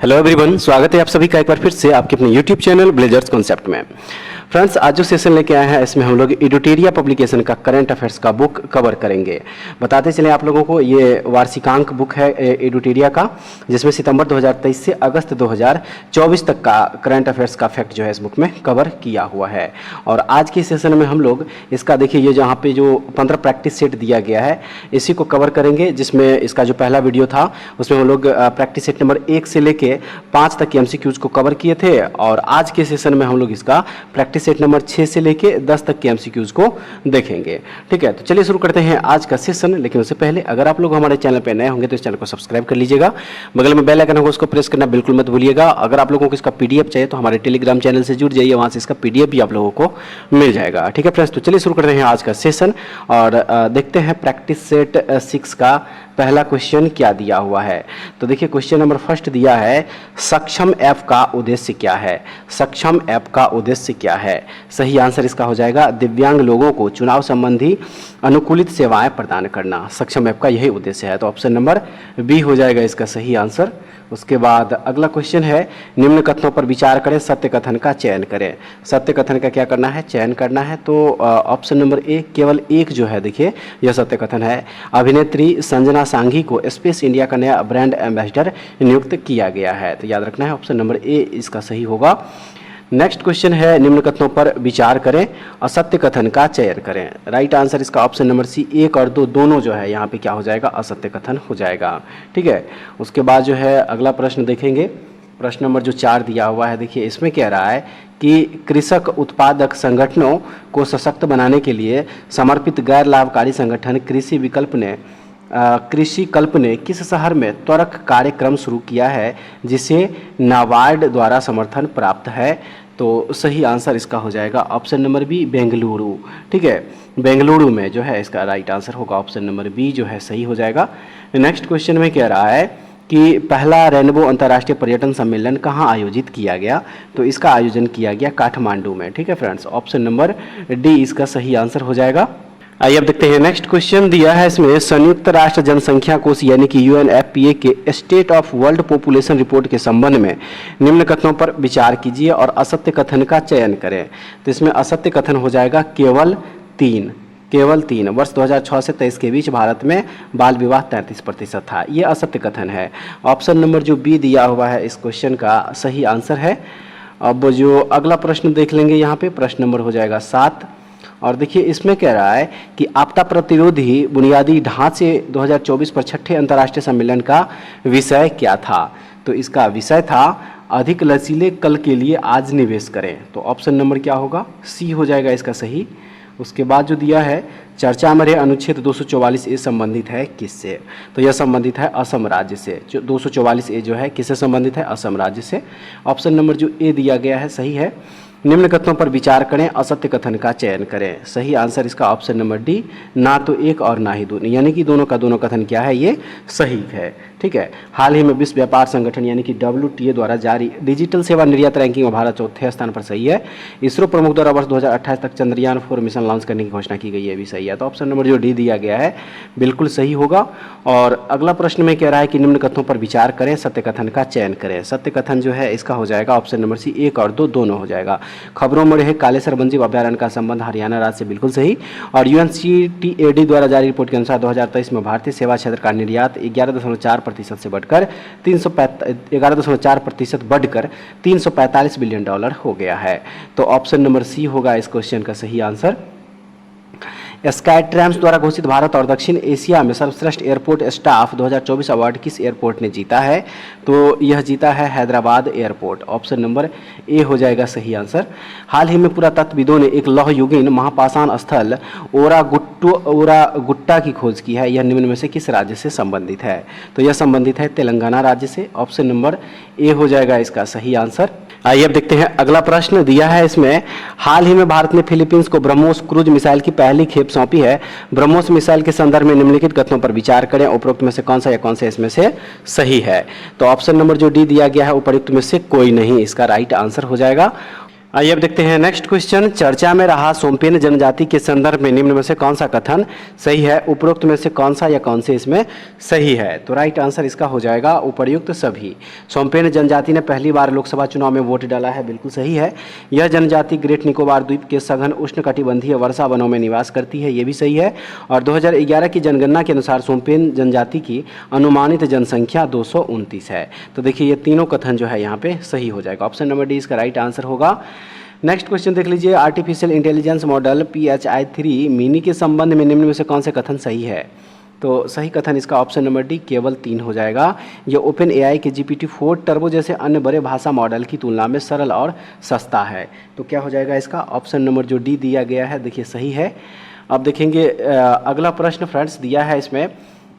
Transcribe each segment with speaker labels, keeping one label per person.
Speaker 1: Hello everyone, स्वागत है आप सभी का एक बार फिर से आपके अपने यूट्यूब चैनल ब्लेजर्स कॉन्सेप्ट में। फ्रेंड्स, आज जो सेशन लेके आए हैं इसमें हम लोग एडुटेरिया पब्लिकेशन का करंट अफेयर्स का बुक कवर करेंगे। बताते चलें आप लोगों को, ये वार्षिकांक बुक है एडुटेरिया का, जिसमें सितंबर 2023 से अगस्त 2024 तक का करंट अफेयर्स का फैक्ट जो है इस बुक में कवर किया हुआ है। और आज के सेशन में हम लोग इसका देखिए, ये जहाँ पे जो 15 प्रैक्टिस सेट दिया गया है इसी को कवर करेंगे, जिसमें इसका जो पहला वीडियो था उसमें हम लोग प्रैक्टिस सेट नंबर 1 से लेके 5 तक के एमसीक्यूज को कवर किए थे। और आज के सेशन में हम लोग इसका प्रैक्टिस सेट नंबर 6 से लेके 10 तक के एमसीक्यूज को देखेंगे। ठीक है, तो चलिए शुरू करते हैं आज का सेशन। लेकिन उससे पहले अगर आप लोग हमारे चैनल पे नए होंगे तो इस चैनल को सब्सक्राइब कर लीजिएगा, बगल में बेल आइकन होगा उसको प्रेस करना बिल्कुल मत भूलिएगा। अगर आप लोगों को इसका पीडीएफ चाहिए तो हमारे टेलीग्राम चैनल से जुड़ जाइए, वहाँ से इसका पीडीएफ भी आप लोगों को मिल जाएगा। ठीक है फ्रेंड्स, तो चलिए शुरू करते हैं आज का सेशन और देखते हैं प्रैक्टिस सेट 6 का पहला क्वेश्चन क्या दिया हुआ है। तो देखिए, क्वेश्चन नंबर फर्स्ट दिया है, सक्षम ऐप का उद्देश्य क्या है। सक्षम ऐप का उद्देश्य क्या है? सही आंसर इसका हो जाएगा दिव्यांग लोगों को चुनाव संबंधी अनुकूलित सेवाएं प्रदान करना। सक्षम ऐप का यही उद्देश्य है, तो ऑप्शन नंबर बी हो जाएगा इसका सही आंसर। उसके बाद अगला क्वेश्चन है, निम्न कथनों पर विचार करें, सत्य कथन का चयन करें। सत्य कथन का क्या करना है? चयन करना है। तो ऑप्शन नंबर ए, केवल एक जो है, देखिए यह सत्य कथन है। अभिनेत्री संजना सांघी को स्पेस इंडिया का नया ब्रांड एम्बेसडर नियुक्त किया गया है। तो याद रखना है, ऑप्शन नंबर ए इसका सही होगा। नेक्स्ट क्वेश्चन है, निम्न कथनों पर विचार करें, असत्य कथन का चयन करें। राइट आंसर इसका ऑप्शन नंबर सी, 1 और 2 दोनों जो है यहाँ पे क्या हो जाएगा? असत्य कथन हो जाएगा। ठीक है, उसके बाद जो है अगला प्रश्न देखेंगे, प्रश्न नंबर जो 4 दिया हुआ है। देखिए, इसमें कह रहा है कि कृषक उत्पादक संगठनों को सशक्त बनाने के लिए समर्पित गैर लाभकारी संगठन कृषि कल्प ने किस शहर में त्वरक कार्यक्रम शुरू किया है जिसे नाबार्ड द्वारा समर्थन प्राप्त है? तो सही आंसर इसका हो जाएगा ऑप्शन नंबर बी, बेंगलुरु। ठीक है, बेंगलुरु में जो है इसका राइट आंसर होगा ऑप्शन नंबर बी जो है सही हो जाएगा। नेक्स्ट क्वेश्चन में कह रहा है कि पहला रेनबो अंतर्राष्ट्रीय पर्यटन सम्मेलन कहाँ आयोजित किया गया? तो इसका आयोजन किया गया काठमांडू में। ठीक है फ्रेंड्स, ऑप्शन नंबर डी इसका सही आंसर हो जाएगा। आइए अब देखते हैं नेक्स्ट क्वेश्चन दिया है इसमें, संयुक्त राष्ट्र जनसंख्या कोष यानी कि यूएनएफपीए के state of world population report के संबंध में निम्न कथनों पर विचार कीजिए और असत्य कथन का चयन करें। तो इसमें असत्य कथन हो जाएगा केवल 3। केवल 3 वर्ष 2006 से 23 के बीच भारत में बाल विवाह 33% था। ये असत्य कथन है। ऑप्शन नंबर जो बी दिया हुआ है इस क्वेश्चन का सही आंसर है। अब जो अगला प्रश्न देख लेंगे, यहाँ पे प्रश्न नंबर हो जाएगा 7 और देखिए इसमें कह रहा है कि आपदा प्रतिरोधी बुनियादी ढांचे 2024 पर छठे अंतर्राष्ट्रीय सम्मेलन का विषय क्या था? तो इसका विषय था अधिक लचीले कल के लिए आज निवेश करें। तो ऑप्शन नंबर क्या होगा? सी हो जाएगा इसका सही। उसके बाद जो दिया है, चर्चा में रहे अनुच्छेद 244 ए संबंधित है किससे? तो यह संबंधित है असम राज्य से। जो 244 ए जो है किससे संबंधित है? असम राज्य से। ऑप्शन नंबर जो ए दिया गया है सही है। निम्न कथनों पर विचार करें, असत्य कथन का चयन करें। सही आंसर इसका ऑप्शन नंबर डी, ना तो एक और ना ही दो, यानी कि दोनों का दोनों कथन क्या है? ये सही है। ठीक है, हाल ही में विश्व व्यापार संगठन यानी कि WTA द्वारा जारी डिजिटल सेवा निर्यात रैंकिंग में भारत 4थे स्थान पर सही है। इसरो प्रमुख द्वारा वर्ष 2028 तक चंद्रयान 4 मिशन लॉन्च करने की घोषणा की गई है, भी सही है। तो ऑप्शन नंबर जो डी दिया गया है बिल्कुल सही होगा। और अगला प्रश्न में कह रहा है कि निम्न कथनों पर विचार करें, सत्य कथन का चयन करें। सत्य कथन जो है इसका हो जाएगा ऑप्शन नंबर सी, 1 और 2 दोनों हो जाएगा। खबरों में रहे कालेसर वन्यजीव अभ्यारण्य का संबंध हरियाणा राज्य से, बिल्कुल सही। और UNCTAD द्वारा जारी रिपोर्ट के अनुसार 2023 में भारतीय सेवा क्षेत्र का निर्यात 11.4% से बढ़कर 11.4% बढ़कर $345 बिलियन हो गया है। तो ऑप्शन नंबर सी होगा इस क्वेश्चन का सही आंसर। स्काईट्रैम्स द्वारा घोषित भारत और दक्षिण एशिया में सर्वश्रेष्ठ एयरपोर्ट स्टाफ 2024 अवार्ड किस एयरपोर्ट ने जीता है? तो यह जीता है Hyderabad airport. Option number A हो जाएगा सही आंसर। हाल ही में पुरातत्वविदों ने एक लौह युगीन महापाषाण स्थल ओरागुट्टा की खोज की है। यह निम्न में से किस राज्य से संबंधित है? तो यह संबंधित है तेलंगाना राज्य से। ऑप्शन नंबर ए हो जाएगा इसका सही आंसर। आइए अब देखते हैं अगला प्रश्न दिया है इसमें, हाल ही में भारत ने फिलीपींस को ब्रह्मोस क्रूज मिसाइल की पहली खेप सौंपी है। ब्रह्मोस मिसाइल के संदर्भ में निम्नलिखित कथनों पर विचार करें, उपरोक्त में से कौन सा या कौन सा इसमें से सही है? तो ऑप्शन नंबर जो डी दिया गया है उपरोक्त में से कोई नहीं इसका राइट आंसर हो जाएगा। आइए अब देखते हैं नेक्स्ट क्वेश्चन। चर्चा में रहा सोम्पेन जनजाति के संदर्भ में निम्न में से कौन सा कथन सही है? उपरोक्त में से कौन सा या कौन से इसमें सही है? तो राइट आंसर इसका हो जाएगा उपर्युक्त सभी। सोम्पेन जनजाति ने पहली बार लोकसभा चुनाव में वोट डाला है, बिल्कुल सही है। यह जनजाति ग्रेट निकोबार द्वीप के सघन उष्णकटिबंधीय वर्षा वनों में निवास करती है, ये भी सही है। और 2011 की जनगणना के अनुसार सोम्पेन जनजाति की अनुमानित जनसंख्या 229 है। तो देखिए ये तीनों कथन जो है यहाँ पे सही हो जाएगा। ऑप्शन नंबर डी इसका राइट आंसर होगा। नेक्स्ट क्वेश्चन देख लीजिए। Artificial intelligence model PHI-3 mini के संबंध में निम्न में से कौन से कथन सही है? तो सही कथन इसका ऑप्शन नंबर डी केवल 3 हो जाएगा। यह ओपन AI के GPT-4 टर्बो जैसे अन्य बड़े भाषा मॉडल की तुलना में सरल और सस्ता है। तो क्या हो जाएगा इसका? ऑप्शन नंबर जो डी दिया गया है देखिए सही है। अब देखेंगे अगला प्रश्न फ्रेंड्स दिया है, इसमें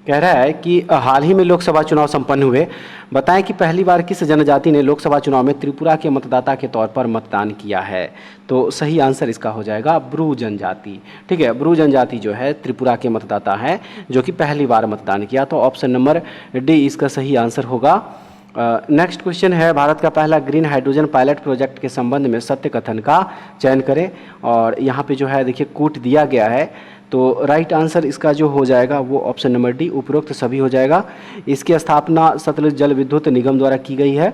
Speaker 1: कह रहा है कि हाल ही में लोकसभा चुनाव संपन्न हुए, बताएं कि पहली बार किस जनजाति ने लोकसभा चुनाव में त्रिपुरा के मतदाता के तौर पर मतदान किया है? तो सही आंसर इसका हो जाएगा ब्रू जनजाति। ठीक है, ब्रू जनजाति जो है त्रिपुरा के मतदाता हैं जो कि पहली बार मतदान किया। तो ऑप्शन नंबर डी इसका सही आंसर होगा। नेक्स्ट क्वेश्चन है, भारत का पहला ग्रीन हाइड्रोजन पायलट प्रोजेक्ट के संबंध में सत्य कथन का चयन करें। और यहाँ पे जो है देखिए कूट दिया गया है, तो राइट आंसर इसका जो हो जाएगा वो ऑप्शन नंबर डी उपरोक्त सभी हो जाएगा। इसकी स्थापना सतलुज जल विद्युत निगम द्वारा की गई है।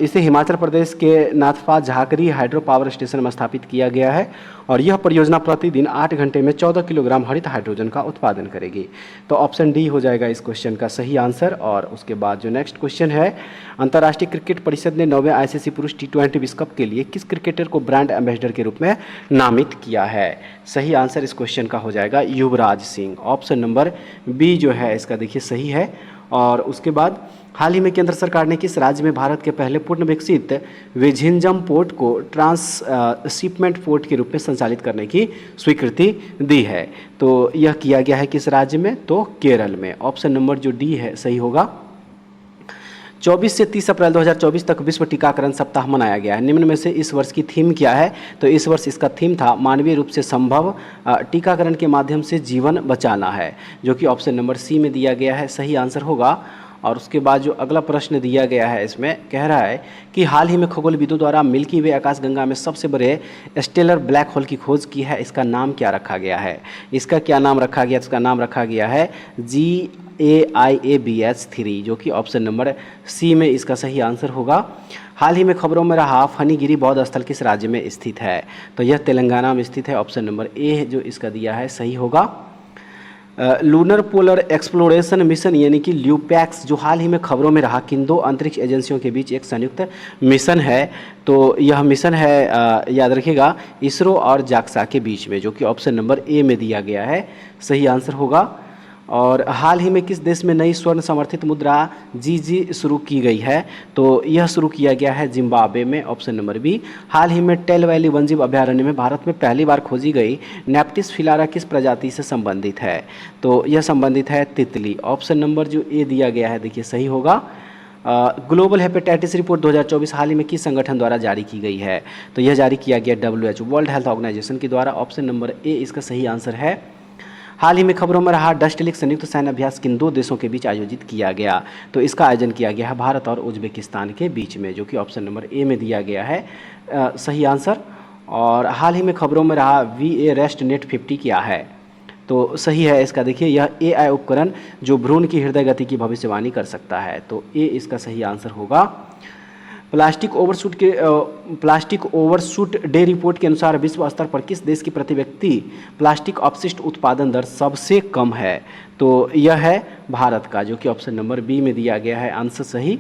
Speaker 1: इसे हिमाचल प्रदेश के Nathpa Jhakri hydro power station में स्थापित किया गया है और यह परियोजना प्रतिदिन 8 घंटे में 14 किलोग्राम हरित हाइड्रोजन का उत्पादन करेगी। तो ऑप्शन डी हो जाएगा इस क्वेश्चन का सही आंसर। और उसके बाद जो नेक्स्ट क्वेश्चन है, अंतर्राष्ट्रीय क्रिकेट परिषद ने 9वें ICC पुरुष T20 विश्व कप के लिए किस क्रिकेटर को ब्रांड एम्बेसडर के रूप में नामित किया है? सही आंसर इस क्वेश्चन का हो जाएगा Yuvraj Singh. Option number B जो है इसका देखिए सही है। और उसके बाद हाल ही में केंद्र सरकार ने किस राज्य में भारत के पहले पूर्ण विकसित विझिंजम पोर्ट को ट्रांसशिपमेंट पोर्ट के रूप में संचालित करने की स्वीकृति दी है? तो यह किया गया है किस राज्य में? तो केरल में। ऑप्शन नंबर जो डी है सही होगा। 24 से 30 अप्रैल 2024 तक विश्व टीकाकरण सप्ताह मनाया गया है। निम्न में से इस वर्ष की थीम क्या है? तो इस वर्ष इसका थीम था मानवीय रूप से संभव टीकाकरण के माध्यम से जीवन बचाना है, जो कि ऑप्शन नंबर सी में दिया गया है, सही आंसर होगा। और उसके बाद जो अगला प्रश्न दिया गया है इसमें कह रहा है कि हाल ही में खगोलविदों द्वारा मिल्की वे आकाशगंगा में सबसे बड़े स्टेलर ब्लैक होल की खोज की है, इसका नाम क्या रखा गया है? इसका क्या नाम रखा गया? इसका नाम रखा गया है GAIABH3, जो कि ऑप्शन नंबर सी में इसका सही आंसर होगा। हाल ही में खबरों में रहा फनीगिरी बौद्ध स्थल किस राज्य में स्थित है? तो यह तेलंगाना में स्थित है। ऑप्शन नंबर ए जो इसका दिया है सही होगा। लूनर पोलर एक्सप्लोरेशन मिशन यानी कि ल्यूपैक्स जो हाल ही में खबरों में रहा किन दो अंतरिक्ष एजेंसियों के बीच एक संयुक्त मिशन है? तो यह मिशन है याद रखिएगा इसरो और जाक्सा के बीच में, जो कि ऑप्शन नंबर ए में दिया गया है, सही आंसर होगा। और हाल ही में किस देश में नई स्वर्ण समर्थित मुद्रा GG शुरू की गई है? तो यह शुरू किया गया है जिम्बाब्वे में, ऑप्शन नंबर बी। हाल ही में टेल वैली वन्यजीव अभयारण्य में भारत में पहली बार खोजी गई नेप्टिस फिलारा किस प्रजाति से संबंधित है? तो यह संबंधित है तितली। ऑप्शन नंबर जो ए दिया गया है देखिए सही होगा। ग्लोबल हेपेटाइटिस रिपोर्ट 2024 हाल ही में किस संगठन द्वारा जारी की गई है? तो यह जारी किया गया WHO वर्ल्ड हेल्थ ऑर्गेनाइजेशन के द्वारा। ऑप्शन नंबर ए इसका सही आंसर है। हाल ही में खबरों में रहा डस्टलिक संयुक्त सैन्य अभ्यास किन दो देशों के बीच आयोजित किया गया? तो इसका आयोजन किया गया है भारत और उज्बेकिस्तान के बीच में, जो कि ऑप्शन नंबर ए में दिया गया है, सही आंसर। और हाल ही में खबरों में रहा VA रेस्ट नेट 50 क्या है? तो सही है इसका देखिए यह AI उपकरण जो भ्रूण की हृदय गति की भविष्यवाणी कर सकता है। तो ए इसका सही आंसर होगा। प्लास्टिक ओवरशूट डे रिपोर्ट के अनुसार विश्व स्तर पर किस देश की प्रति व्यक्ति प्लास्टिक अपशिष्ट उत्पादन दर सबसे कम है? तो यह है भारत का, जो कि ऑप्शन नंबर बी में दिया गया है, आंसर सही।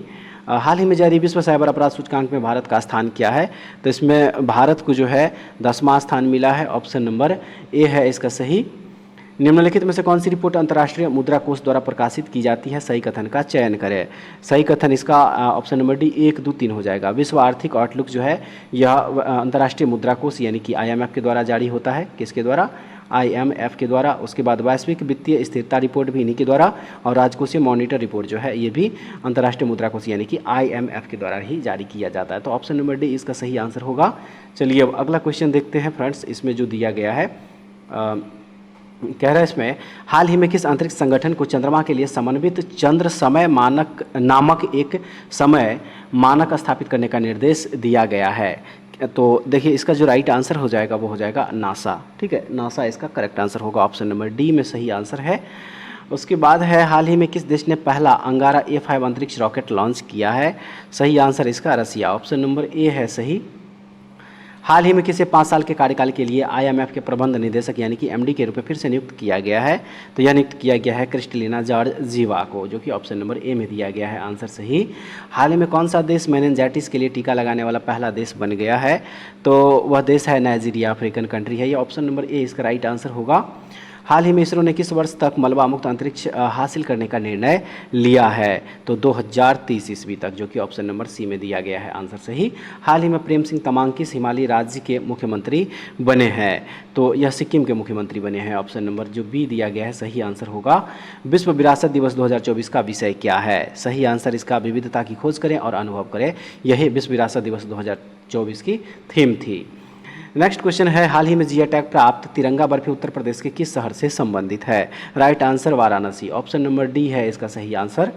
Speaker 1: हाल ही में जारी विश्व साइबर अपराध सूचकांक में भारत का स्थान क्या है? तो इसमें भारत को जो है 10वां स्थान मिला है, ऑप्शन नंबर ए है इसका सही। निम्नलिखित में से कौन सी रिपोर्ट अंतर्राष्ट्रीय मुद्रा कोष द्वारा प्रकाशित की जाती है? सही कथन का चयन करें। सही कथन इसका ऑप्शन नंबर डी 1, 2, 3 हो जाएगा। विश्व आर्थिक आउटलुक जो है यह अंतर्राष्ट्रीय मुद्रा कोष यानी कि IMF के द्वारा जारी होता है। किसके द्वारा? IMF के द्वारा। उसके बाद वैश्विक वित्तीय स्थिरता रिपोर्ट भी इन्हीं के द्वारा, और राजकोषीय मॉनिटर रिपोर्ट जो है ये भी अंतर्राष्ट्रीय मुद्रा कोष यानी कि IMF के द्वारा ही जारी किया जाता है। तो ऑप्शन नंबर डी इसका सही आंसर होगा। चलिए अब अगला क्वेश्चन देखते हैं फ्रेंड्स। इसमें जो दिया गया है कह रहा है इसमें हाल ही में किस अंतरिक्ष संगठन को चंद्रमा के लिए समन्वित चंद्र समय मानक नामक एक समय मानक स्थापित करने का निर्देश दिया गया है? तो देखिए इसका जो राइट आंसर हो जाएगा वो हो जाएगा नासा। ठीक है, नासा इसका करेक्ट आंसर होगा, ऑप्शन नंबर डी में सही आंसर है। उसके बाद है हाल ही में किस देश ने पहला अंगारा A5 अंतरिक्ष रॉकेट लॉन्च किया है? सही आंसर इसका रसिया, ऑप्शन नंबर ए है सही। हाल ही में किसे 5 साल के कार्यकाल के लिए IMF के प्रबंध निदेशक यानी कि MD के रूप में फिर से नियुक्त किया गया है? तो यह नियुक्त किया गया है क्रिस्टलिना जॉर्जिवा को, जो कि ऑप्शन नंबर ए में दिया गया है आंसर सही। हाल ही में कौन सा देश मेनिनजाइटिस के लिए टीका लगाने वाला पहला देश बन गया है? तो वह देश है नाइजीरिया, अफ्रीकन कंट्री है, ये ऑप्शन नंबर ए इसका राइट आंसर होगा। हाल ही में इसरो ने किस वर्ष तक मलबा मुक्त अंतरिक्ष हासिल करने का निर्णय लिया है? तो 2030 ईस्वी तक, जो कि ऑप्शन नंबर सी में दिया गया है आंसर सही। हाल ही में प्रेम सिंह तमांग किस हिमालयी राज्य के मुख्यमंत्री बने हैं? तो यह सिक्किम के मुख्यमंत्री बने हैं, ऑप्शन नंबर जो बी दिया गया है सही आंसर होगा। विश्व विरासत दिवस 2024 का विषय क्या है? सही आंसर इसका विविधता की खोज करें और अनुभव करें, यही विश्व विरासत दिवस 2024 की थीम थी। नेक्स्ट क्वेश्चन है हाल ही में जीआई टैग प्राप्त तिरंगा बर्फी उत्तर प्रदेश के किस शहर से संबंधित है? Right answer Varanasi, option number D है इसका सही answer.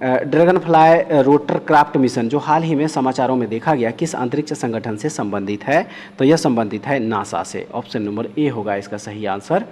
Speaker 1: Dragon fly rotor craft mission जो हाल ही में समाचारों में देखा गया किस अंतरिक्ष संगठन से संबंधित है? तो यह संबंधित है नासा से, ऑप्शन नंबर ए होगा इसका सही आंसर।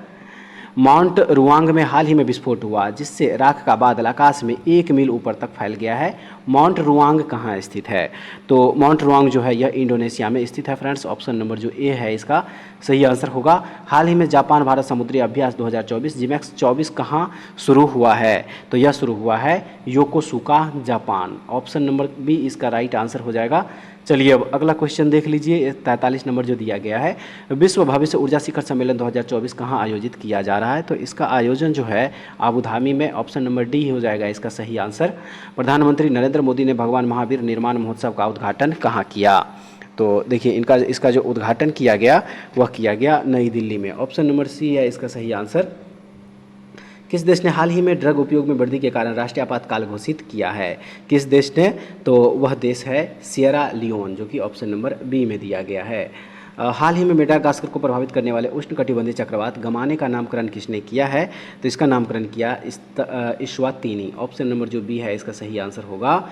Speaker 1: माउंट रुआंग में हाल ही में विस्फोट हुआ जिससे राख का बादल आकाश में 1 मील ऊपर तक फैल गया है। माउंट रुआंग कहाँ स्थित है? तो माउंट रुआंग जो है यह इंडोनेशिया में स्थित है फ्रेंड्स, ऑप्शन नंबर जो ए है इसका सही आंसर होगा। हाल ही में जापान भारत समुद्री अभ्यास 2024 जिमैक्स 24 कहाँ शुरू हुआ है? तो यह शुरू हुआ है Yokosuka Japan, option number B इसका राइट आंसर हो जाएगा। चलिए अब अगला क्वेश्चन देख लीजिए, 43 नंबर जो दिया गया है, विश्व भविष्य ऊर्जा शिखर सम्मेलन 2024 कहाँ आयोजित किया जा रहा है? तो इसका आयोजन जो है आबू धाबी में, ऑप्शन नंबर डी हो जाएगा इसका सही आंसर। प्रधानमंत्री नरेंद्र मोदी ने भगवान महावीर निर्माण महोत्सव का उद्घाटन कहाँ किया? तो देखिए इसका जो उद्घाटन किया गया वह किया गया नई दिल्ली में, ऑप्शन नंबर सी है इसका सही आंसर। किस देश ने हाल ही में ड्रग उपयोग में वृद्धि के कारण राष्ट्रीय आपातकाल घोषित किया है? किस देश ने? तो वह देश है सियरा लियोन, जो कि ऑप्शन नंबर बी में दिया गया है। हाल ही में मेडागास्कर को प्रभावित करने वाले उष्णकटिबंधीय चक्रवात गमाने का नामकरण किसने किया है? तो इसका नामकरण किया इस्वातिनी, ऑप्शन नंबर जो बी है इसका सही आंसर होगा।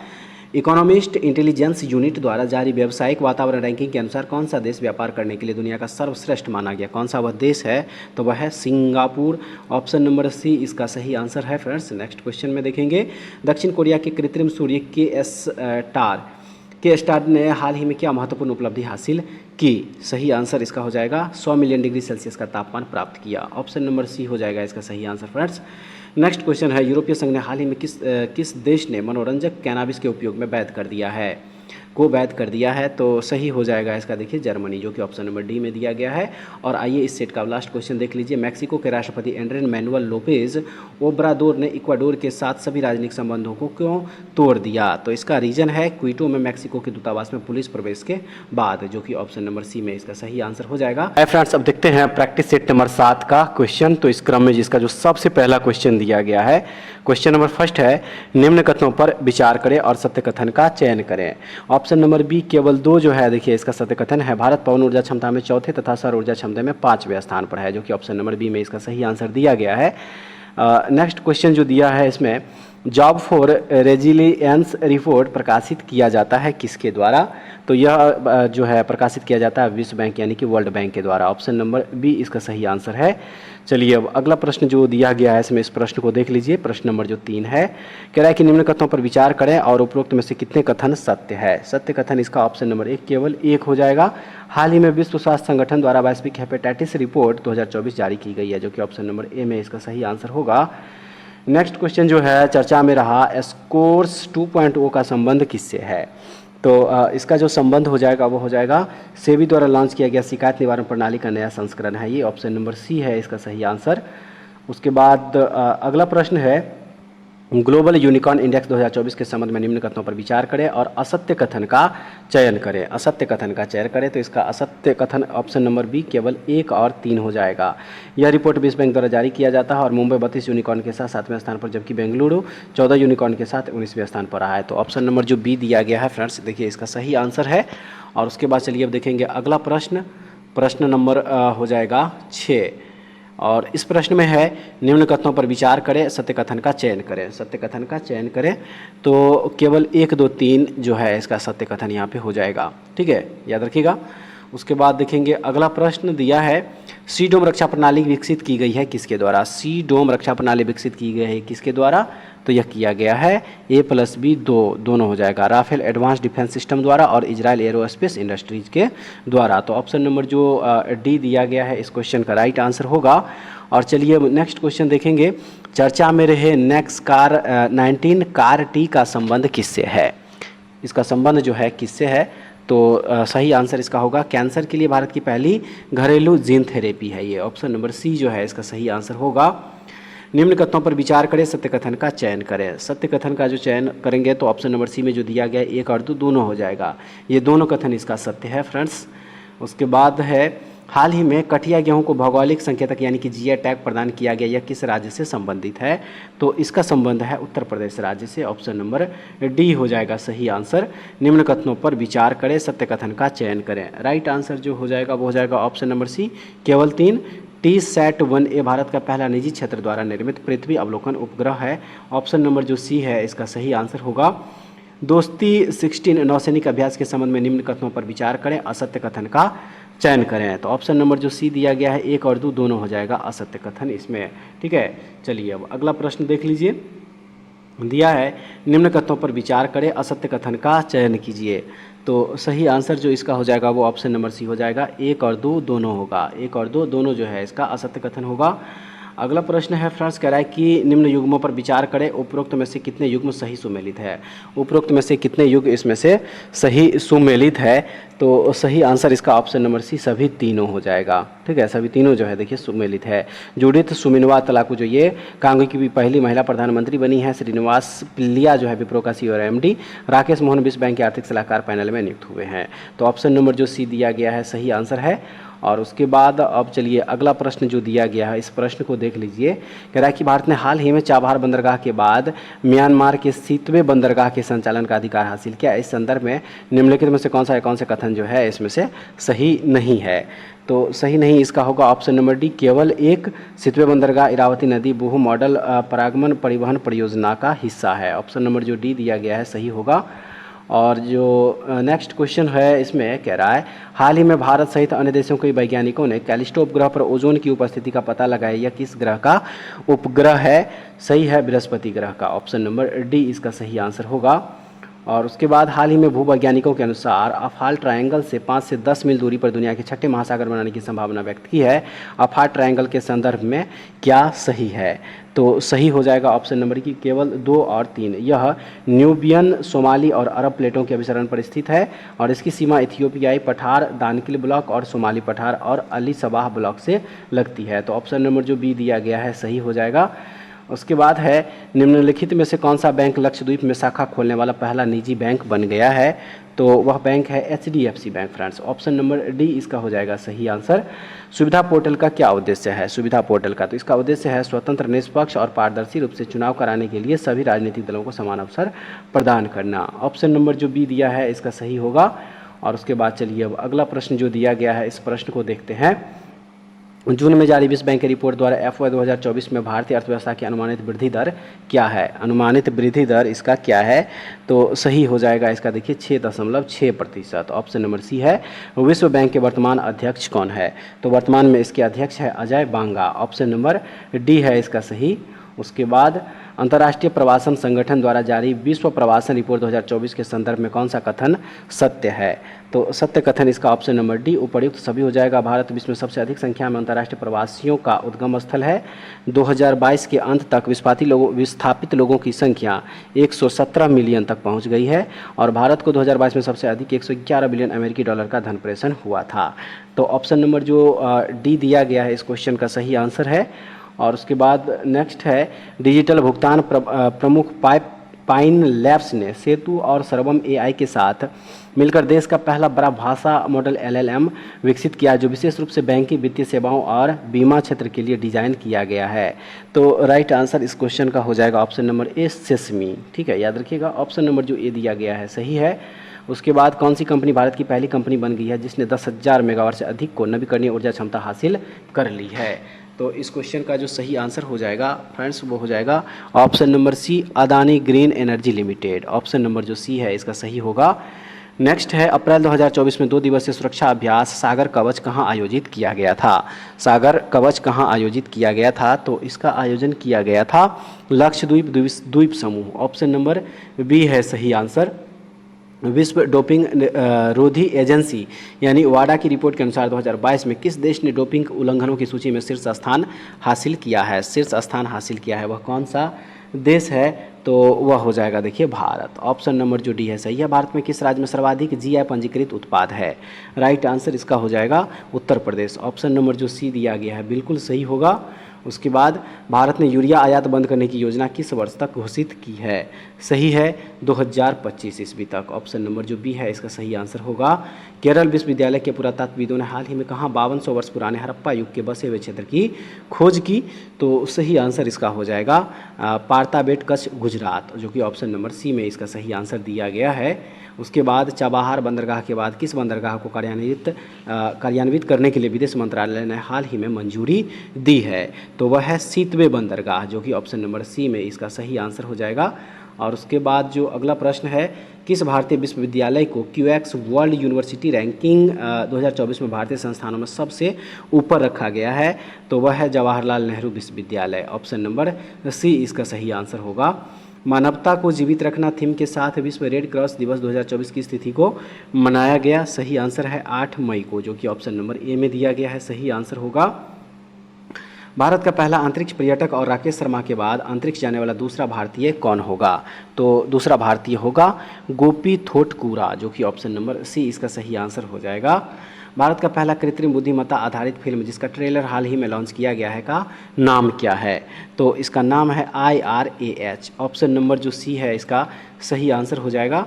Speaker 1: इकोनॉमिस्ट इंटेलिजेंस यूनिट द्वारा जारी व्यावसायिक वातावरण रैंकिंग के अनुसार कौन सा देश व्यापार करने के लिए दुनिया का सर्वश्रेष्ठ माना गया? कौन सा वह देश है? तो वह है सिंगापुर, ऑप्शन नंबर सी इसका सही आंसर है फ्रेंड्स। नेक्स्ट क्वेश्चन में देखेंगे, दक्षिण कोरिया के कृत्रिम सूर्य के स्टार ने हाल ही में क्या महत्वपूर्ण उपलब्धि हासिल की? सही आंसर इसका हो जाएगा 100 मिलियन डिग्री सेल्सियस का तापमान प्राप्त किया, ऑप्शन नंबर सी हो जाएगा इसका सही आंसर फ्रेंड्स। नेक्स्ट क्वेश्चन है, यूरोपीय संघ ने हाल ही में किस देश ने मनोरंजक कैनाबिस के उपयोग में वैध कर दिया है? तो सही हो जाएगा इसका देखिए जर्मनी, जो कि ऑप्शन नंबर डी में दिया गया है। और आइए इस सेट का लास्ट क्वेश्चन देख लीजिए, मैक्सिको के राष्ट्रपति एंड्रेस मैनुअल लोपेज ओब्राडोर ने इक्वाडोर के साथ सभी राजनीतिक संबंधों को क्यों तोड़ दिया? तो इसका रीजन है क्विटो में मैक्सिको के दूतावास में पुलिस प्रवेश के बाद, जो कि ऑप्शन नंबर सी में इसका सही आंसर हो जाएगा। फ्रेंड्स अब देखते हैं प्रैक्टिस सेट नंबर 7 का क्वेश्चन। तो इस क्रम में जिसका जो सबसे पहला क्वेश्चन दिया गया है, क्वेश्चन नंबर फर्स्ट है, निम्न कथनों पर विचार करें और सत्य कथन का चयन करें। ऑप्शन नंबर बी केवल 2 जो है देखिए इसका सत्य कथन है, भारत पवन ऊर्जा क्षमता में चौथे तथा सौर ऊर्जा क्षमता में 5वें स्थान पर है, जो कि ऑप्शन नंबर बी में इसका सही आंसर दिया गया है। नेक्स्ट क्वेश्चन जो दिया है इसमें, जॉब फॉर रेजिलियंस रिपोर्ट प्रकाशित किया जाता है किसके द्वारा? तो यह जो है प्रकाशित किया जाता है विश्व बैंक यानी कि वर्ल्ड बैंक के द्वारा, ऑप्शन नंबर बी इसका सही आंसर है। चलिए अब अगला प्रश्न जो दिया गया है इसमें इस प्रश्न को देख लीजिए, प्रश्न नंबर जो 3 है, कह रहा है कि निम्न कथनों पर विचार करें और उपरोक्त में से कितने कथन सत्य है? सत्य कथन इसका ऑप्शन नंबर 1 केवल 1 हो जाएगा। हाल ही में विश्व स्वास्थ्य संगठन द्वारा वैश्विक हेपेटाइटिस रिपोर्ट 2024 जारी की गई है, जो कि ऑप्शन नंबर ए में इसका सही आंसर होगा। नेक्स्ट क्वेश्चन जो है चर्चा में रहा, स्कोर्स 2.0 का संबंध किससे है? तो इसका जो संबंध हो जाएगा वो हो जाएगा सेबी द्वारा लॉन्च किया गया शिकायत निवारण प्रणाली का नया संस्करण है, ये ऑप्शन नंबर सी है इसका सही आंसर। उसके बाद अगला प्रश्न है, ग्लोबल यूनिकॉर्न इंडेक्स 2024 के संबंध में निम्न कथनों पर विचार करें और असत्य कथन का चयन करें। असत्य कथन का चयन करें तो इसका असत्य कथन ऑप्शन नंबर बी केवल 1 और 3 हो जाएगा। यह रिपोर्ट विश्व बैंक द्वारा जारी किया जाता है और मुंबई 32 यूनिकॉर्न के साथ 7वें स्थान पर, जबकि बेंगलुरु 14 यूनिकॉर्न के साथ 19वें स्थान पर रहा है। तो ऑप्शन नंबर जो बी दिया गया है फ्रेंड्स देखिए इसका सही आंसर है। और उसके बाद चलिए अब देखेंगे अगला प्रश्न, प्रश्न नंबर हो जाएगा 6। और इस प्रश्न में है निम्न कथनों पर विचार करें, सत्य कथन का चयन करें। सत्य कथन का चयन करें तो केवल 1, 2, 3 जो है इसका सत्य कथन यहाँ पे हो जाएगा। ठीक है, याद रखिएगा। उसके बाद देखेंगे अगला प्रश्न दिया है सी डोम रक्षा प्रणाली विकसित की गई है किसके द्वारा। सी डोम रक्षा प्रणाली विकसित की गई है किसके द्वारा, तो यह किया गया है A+B दोनों हो जाएगा, राफेल एडवांस डिफेंस सिस्टम द्वारा और इजराइल एरोस्पेस इंडस्ट्रीज के द्वारा। तो ऑप्शन नंबर जो डी दिया गया है इस क्वेश्चन का राइट आंसर होगा। और चलिए नेक्स्ट क्वेश्चन देखेंगे, चर्चा में रहे नेक्स्ट कार 19 कार टी का संबंध किससे है। इसका संबंध जो है किससे है, तो सही आंसर इसका होगा कैंसर के लिए भारत की पहली घरेलू जीन थेरेपी है ये। ऑप्शन नंबर सी जो है इसका सही आंसर होगा। निम्न कथनों पर विचार करें, सत्य कथन का चयन करें। सत्य कथन का जो चयन करेंगे तो ऑप्शन नंबर सी में जो दिया गया है 1 और 2 दोनों हो जाएगा, ये दोनों कथन इसका सत्य है फ्रेंड्स। उसके बाद है हाल ही में कठिया गेहूं को भौगोलिक संकेतक यानी कि जीआई टैग प्रदान किया गया, यह किस राज्य से संबंधित है, तो इसका संबंध है उत्तर प्रदेश राज्य से। ऑप्शन नंबर डी हो जाएगा सही आंसर। निम्न कथनों पर विचार करें, सत्य कथन का चयन करें। राइट आंसर जो हो जाएगा वो हो जाएगा ऑप्शन नंबर सी केवल 3। TSAT-1A भारत का पहला निजी क्षेत्र द्वारा निर्मित पृथ्वी अवलोकन उपग्रह है। ऑप्शन नंबर जो सी है इसका सही आंसर होगा। दोस्ती 16 नौसैनिक अभ्यास के संबंध में निम्न कथनों पर विचार करें, असत्य कथन का चयन करें। तो ऑप्शन नंबर जो सी दिया गया है 1 और 2 दोनों हो जाएगा असत्य कथन इसमें। ठीक है, चलिए अब अगला प्रश्न देख लीजिए। दिया है निम्न कथनों पर विचार करें, असत्य कथन का चयन कीजिए। तो सही आंसर जो इसका हो जाएगा वो ऑप्शन नंबर सी हो जाएगा, 1 और 2 दोनों होगा। 1 और 2 दोनों जो है इसका असत्य कथन होगा। अगला प्रश्न है फ्रेंड्स, कह रहा है कि निम्न युग्मों पर विचार करें, उपरोक्त में से कितने युग्म सही सुमेलित है। उपरोक्त में से कितने युग्म इसमें से सही सुमेलित है, तो सही आंसर इसका ऑप्शन नंबर सी सभी तीनों हो जाएगा। ठीक है, सभी तीनों जो है देखिए सुमेलित है। जूडिथ सुमिनवा तलाकू जो ये कांगो की भी पहली महिला प्रधानमंत्री बनी है। श्रीनिवास पिल्लिया जो है विप्रो का CEO और MD। राकेश मोहन विश्व बैंक के आर्थिक सलाहकार पैनल में नियुक्त हुए हैं। तो ऑप्शन नंबर जो सी दिया गया है सही आंसर है। और उसके बाद अब चलिए अगला प्रश्न जो दिया गया है इस प्रश्न को देख लीजिए। कह रहा है कि भारत ने हाल ही में चाबहार बंदरगाह के बाद म्यांमार के सीतवे बंदरगाह के संचालन का अधिकार हासिल किया। इस संदर्भ में निम्नलिखित में से कौन से कथन जो है इसमें से सही नहीं है, तो सही नहीं इसका होगा ऑप्शन नंबर डी, केवल एक सितवे बंदरगाह इरावती नदी बहु मॉडल परागमन परिवहन परियोजना का हिस्सा है। ऑप्शन नंबर जो डी दिया गया है सही होगा। और जो नेक्स्ट क्वेश्चन है इसमें कह रहा है हाल ही में भारत सहित अन्य देशों के वैज्ञानिकों ने कैलिस्टो उपग्रह पर ओजोन की उपस्थिति का पता लगाया। यह किस ग्रह का उपग्रह है, सही है बृहस्पति ग्रह का। ऑप्शन नंबर डी इसका सही आंसर होगा। और उसके बाद हाल ही में भूवैज्ञानिकों के अनुसार अफाल ट्रायंगल से 5 से 10 मील दूरी पर दुनिया के छठे महासागर बनाने की संभावना व्यक्त की है। अफाल ट्रायंगल के संदर्भ में क्या सही है, तो सही हो जाएगा ऑप्शन नंबर की केवल 2 और 3। यह न्यूबियन, सोमाली और अरब प्लेटों के अभिसरण पर स्थित है और इसकी सीमा इथियोपियाई पठार, दानकिल ब्लॉक और सोमाली पठार और अली सबाह ब्लॉक से लगती है। तो ऑप्शन नंबर जो बी दिया गया है सही हो जाएगा। उसके बाद है निम्नलिखित में से कौन सा बैंक लक्षद्वीप में शाखा खोलने वाला पहला निजी बैंक बन गया है, तो वह बैंक है HDFC bank friends. Option number D इसका हो जाएगा सही आंसर। सुविधा पोर्टल का क्या उद्देश्य है, सुविधा पोर्टल का तो इसका उद्देश्य है स्वतंत्र, निष्पक्ष और पारदर्शी रूप से चुनाव कराने के लिए सभी राजनीतिक दलों को समान अवसर प्रदान करना। ऑप्शन नंबर जो बी दिया है इसका सही होगा। और उसके बाद चलिए अब अगला प्रश्न जो दिया गया है इस प्रश्न को देखते हैं। जून में जारी विश्व बैंक की रिपोर्ट द्वारा FY 2024 में भारतीय अर्थव्यवस्था की अनुमानित वृद्धि दर क्या है। अनुमानित वृद्धि दर इसका क्या है, तो सही हो जाएगा इसका देखिए 6.6%। ऑप्शन नंबर सी है। विश्व बैंक के वर्तमान अध्यक्ष कौन है, तो वर्तमान में इसके अध्यक्ष है अजय बांगा। ऑप्शन नंबर डी है इसका सही। उसके बाद अंतर्राष्ट्रीय प्रवासन संगठन द्वारा जारी विश्व प्रवासन रिपोर्ट 2024 के संदर्भ में कौन सा कथन सत्य है, तो सत्य कथन इसका ऑप्शन नंबर डी उपर्युक्त सभी हो जाएगा। भारत विश्व में सबसे अधिक संख्या में अंतर्राष्ट्रीय प्रवासियों का उद्गम स्थल है। 2022 के अंत तक विस्थापित लोगों की संख्या 117 मिलियन तक पहुंच गई है और भारत को 2022 में सबसे अधिक 111 बिलियन अमेरिकी डॉलर का धन प्रेषण हुआ था। तो ऑप्शन नंबर जो डी दिया गया है इस क्वेश्चन का सही आंसर है। और उसके बाद नेक्स्ट है डिजिटल भुगतान प्रमुख पाइन लैब्स ने सेतु और सर्वम AI के साथ मिलकर देश का पहला बड़ा भाषा मॉडल LLM विकसित किया, जो विशेष रूप से बैंकिंग, वित्तीय सेवाओं और बीमा क्षेत्र के लिए डिजाइन किया गया है। तो राइट आंसर इस क्वेश्चन का हो जाएगा ऑप्शन नंबर ए, सेसमी। ठीक है, याद रखिएगा ऑप्शन नंबर जो ए दिया गया है सही है। उसके बाद कौन सी कंपनी भारत की पहली कंपनी बन गई है जिसने 10,000 मेगावाट से अधिक को नवीकरणीय ऊर्जा क्षमता हासिल कर ली है, तो इस क्वेश्चन का जो सही आंसर हो जाएगा फ्रेंड्स वो हो जाएगा option number C, Adani green energy limited. Option number जो सी है इसका सही होगा। नेक्स्ट है अप्रैल 2024 में 2 दिवसीय सुरक्षा अभ्यास सागर कवच कहाँ आयोजित किया गया था। सागर कवच कहाँ आयोजित किया गया था, तो इसका आयोजन किया गया था लक्षद्वीप द्वीप समूह। ऑप्शन नंबर बी है सही आंसर। विश्व डोपिंग रोधी एजेंसी यानी वाडा की रिपोर्ट के अनुसार 2022 में किस देश ने डोपिंग उल्लंघनों की सूची में शीर्ष स्थान हासिल किया है। शीर्ष स्थान हासिल किया है वह कौन सा देश है, तो वह हो जाएगा देखिए भारत। ऑप्शन नंबर जो डी है सही है। भारत में किस राज्य में सर्वाधिक जीआई पंजीकृत उत्पाद है। राइट आंसर इसका हो जाएगा उत्तर प्रदेश। ऑप्शन नंबर जो सी दिया गया है बिल्कुल सही होगा। उसके बाद भारत ने यूरिया आयात बंद करने की योजना किस वर्ष तक घोषित की है। सही है 2025 ईस्वी तक। ऑप्शन नंबर जो बी है इसका सही आंसर होगा। केरल विश्वविद्यालय के पुरातत्वविदों ने हाल ही में कहाँ 5200 वर्ष पुराने हड़प्पा युग के बसे हुए क्षेत्र की खोज की, तो सही आंसर इसका हो जाएगा पारताबेट कच्छ गुजरात, जो कि ऑप्शन नंबर सी में इसका सही आंसर दिया गया है। उसके बाद चाबहार बंदरगाह के बाद किस बंदरगाह को कार्यान्वित करने के लिए विदेश मंत्रालय ने हाल ही में मंजूरी दी है, तो वह है सीतवे बंदरगाह, जो कि ऑप्शन नंबर सी में इसका सही आंसर हो जाएगा। और उसके बाद जो अगला प्रश्न है, किस भारतीय विश्वविद्यालय को क्यूएक्स वर्ल्ड यूनिवर्सिटी रैंकिंग 2024 में भारतीय संस्थानों में सबसे ऊपर रखा गया है, तो वह है जवाहरलाल नेहरू विश्वविद्यालय। ऑप्शन नंबर सी इसका सही आंसर होगा। मानवता को जीवित रखना थीम के साथ विश्व रेड क्रॉस दिवस 2024 की तिथि को मनाया गया। सही आंसर है 8 मई को, जो कि ऑप्शन नंबर ए में दिया गया है। सही आंसर होगा। भारत का पहला अंतरिक्ष पर्यटक और राकेश शर्मा के बाद अंतरिक्ष जाने वाला दूसरा भारतीय कौन होगा, तो दूसरा भारतीय होगा गोपी थोटकुरा, जो कि ऑप्शन नंबर सी इसका सही आंसर हो जाएगा। भारत का पहला कृत्रिम बुद्धिमत्ता आधारित फिल्म जिसका ट्रेलर हाल ही में लॉन्च किया गया है का नाम क्या है, तो इसका नाम है IRAH। ऑप्शन नंबर जो सी है इसका सही आंसर हो जाएगा।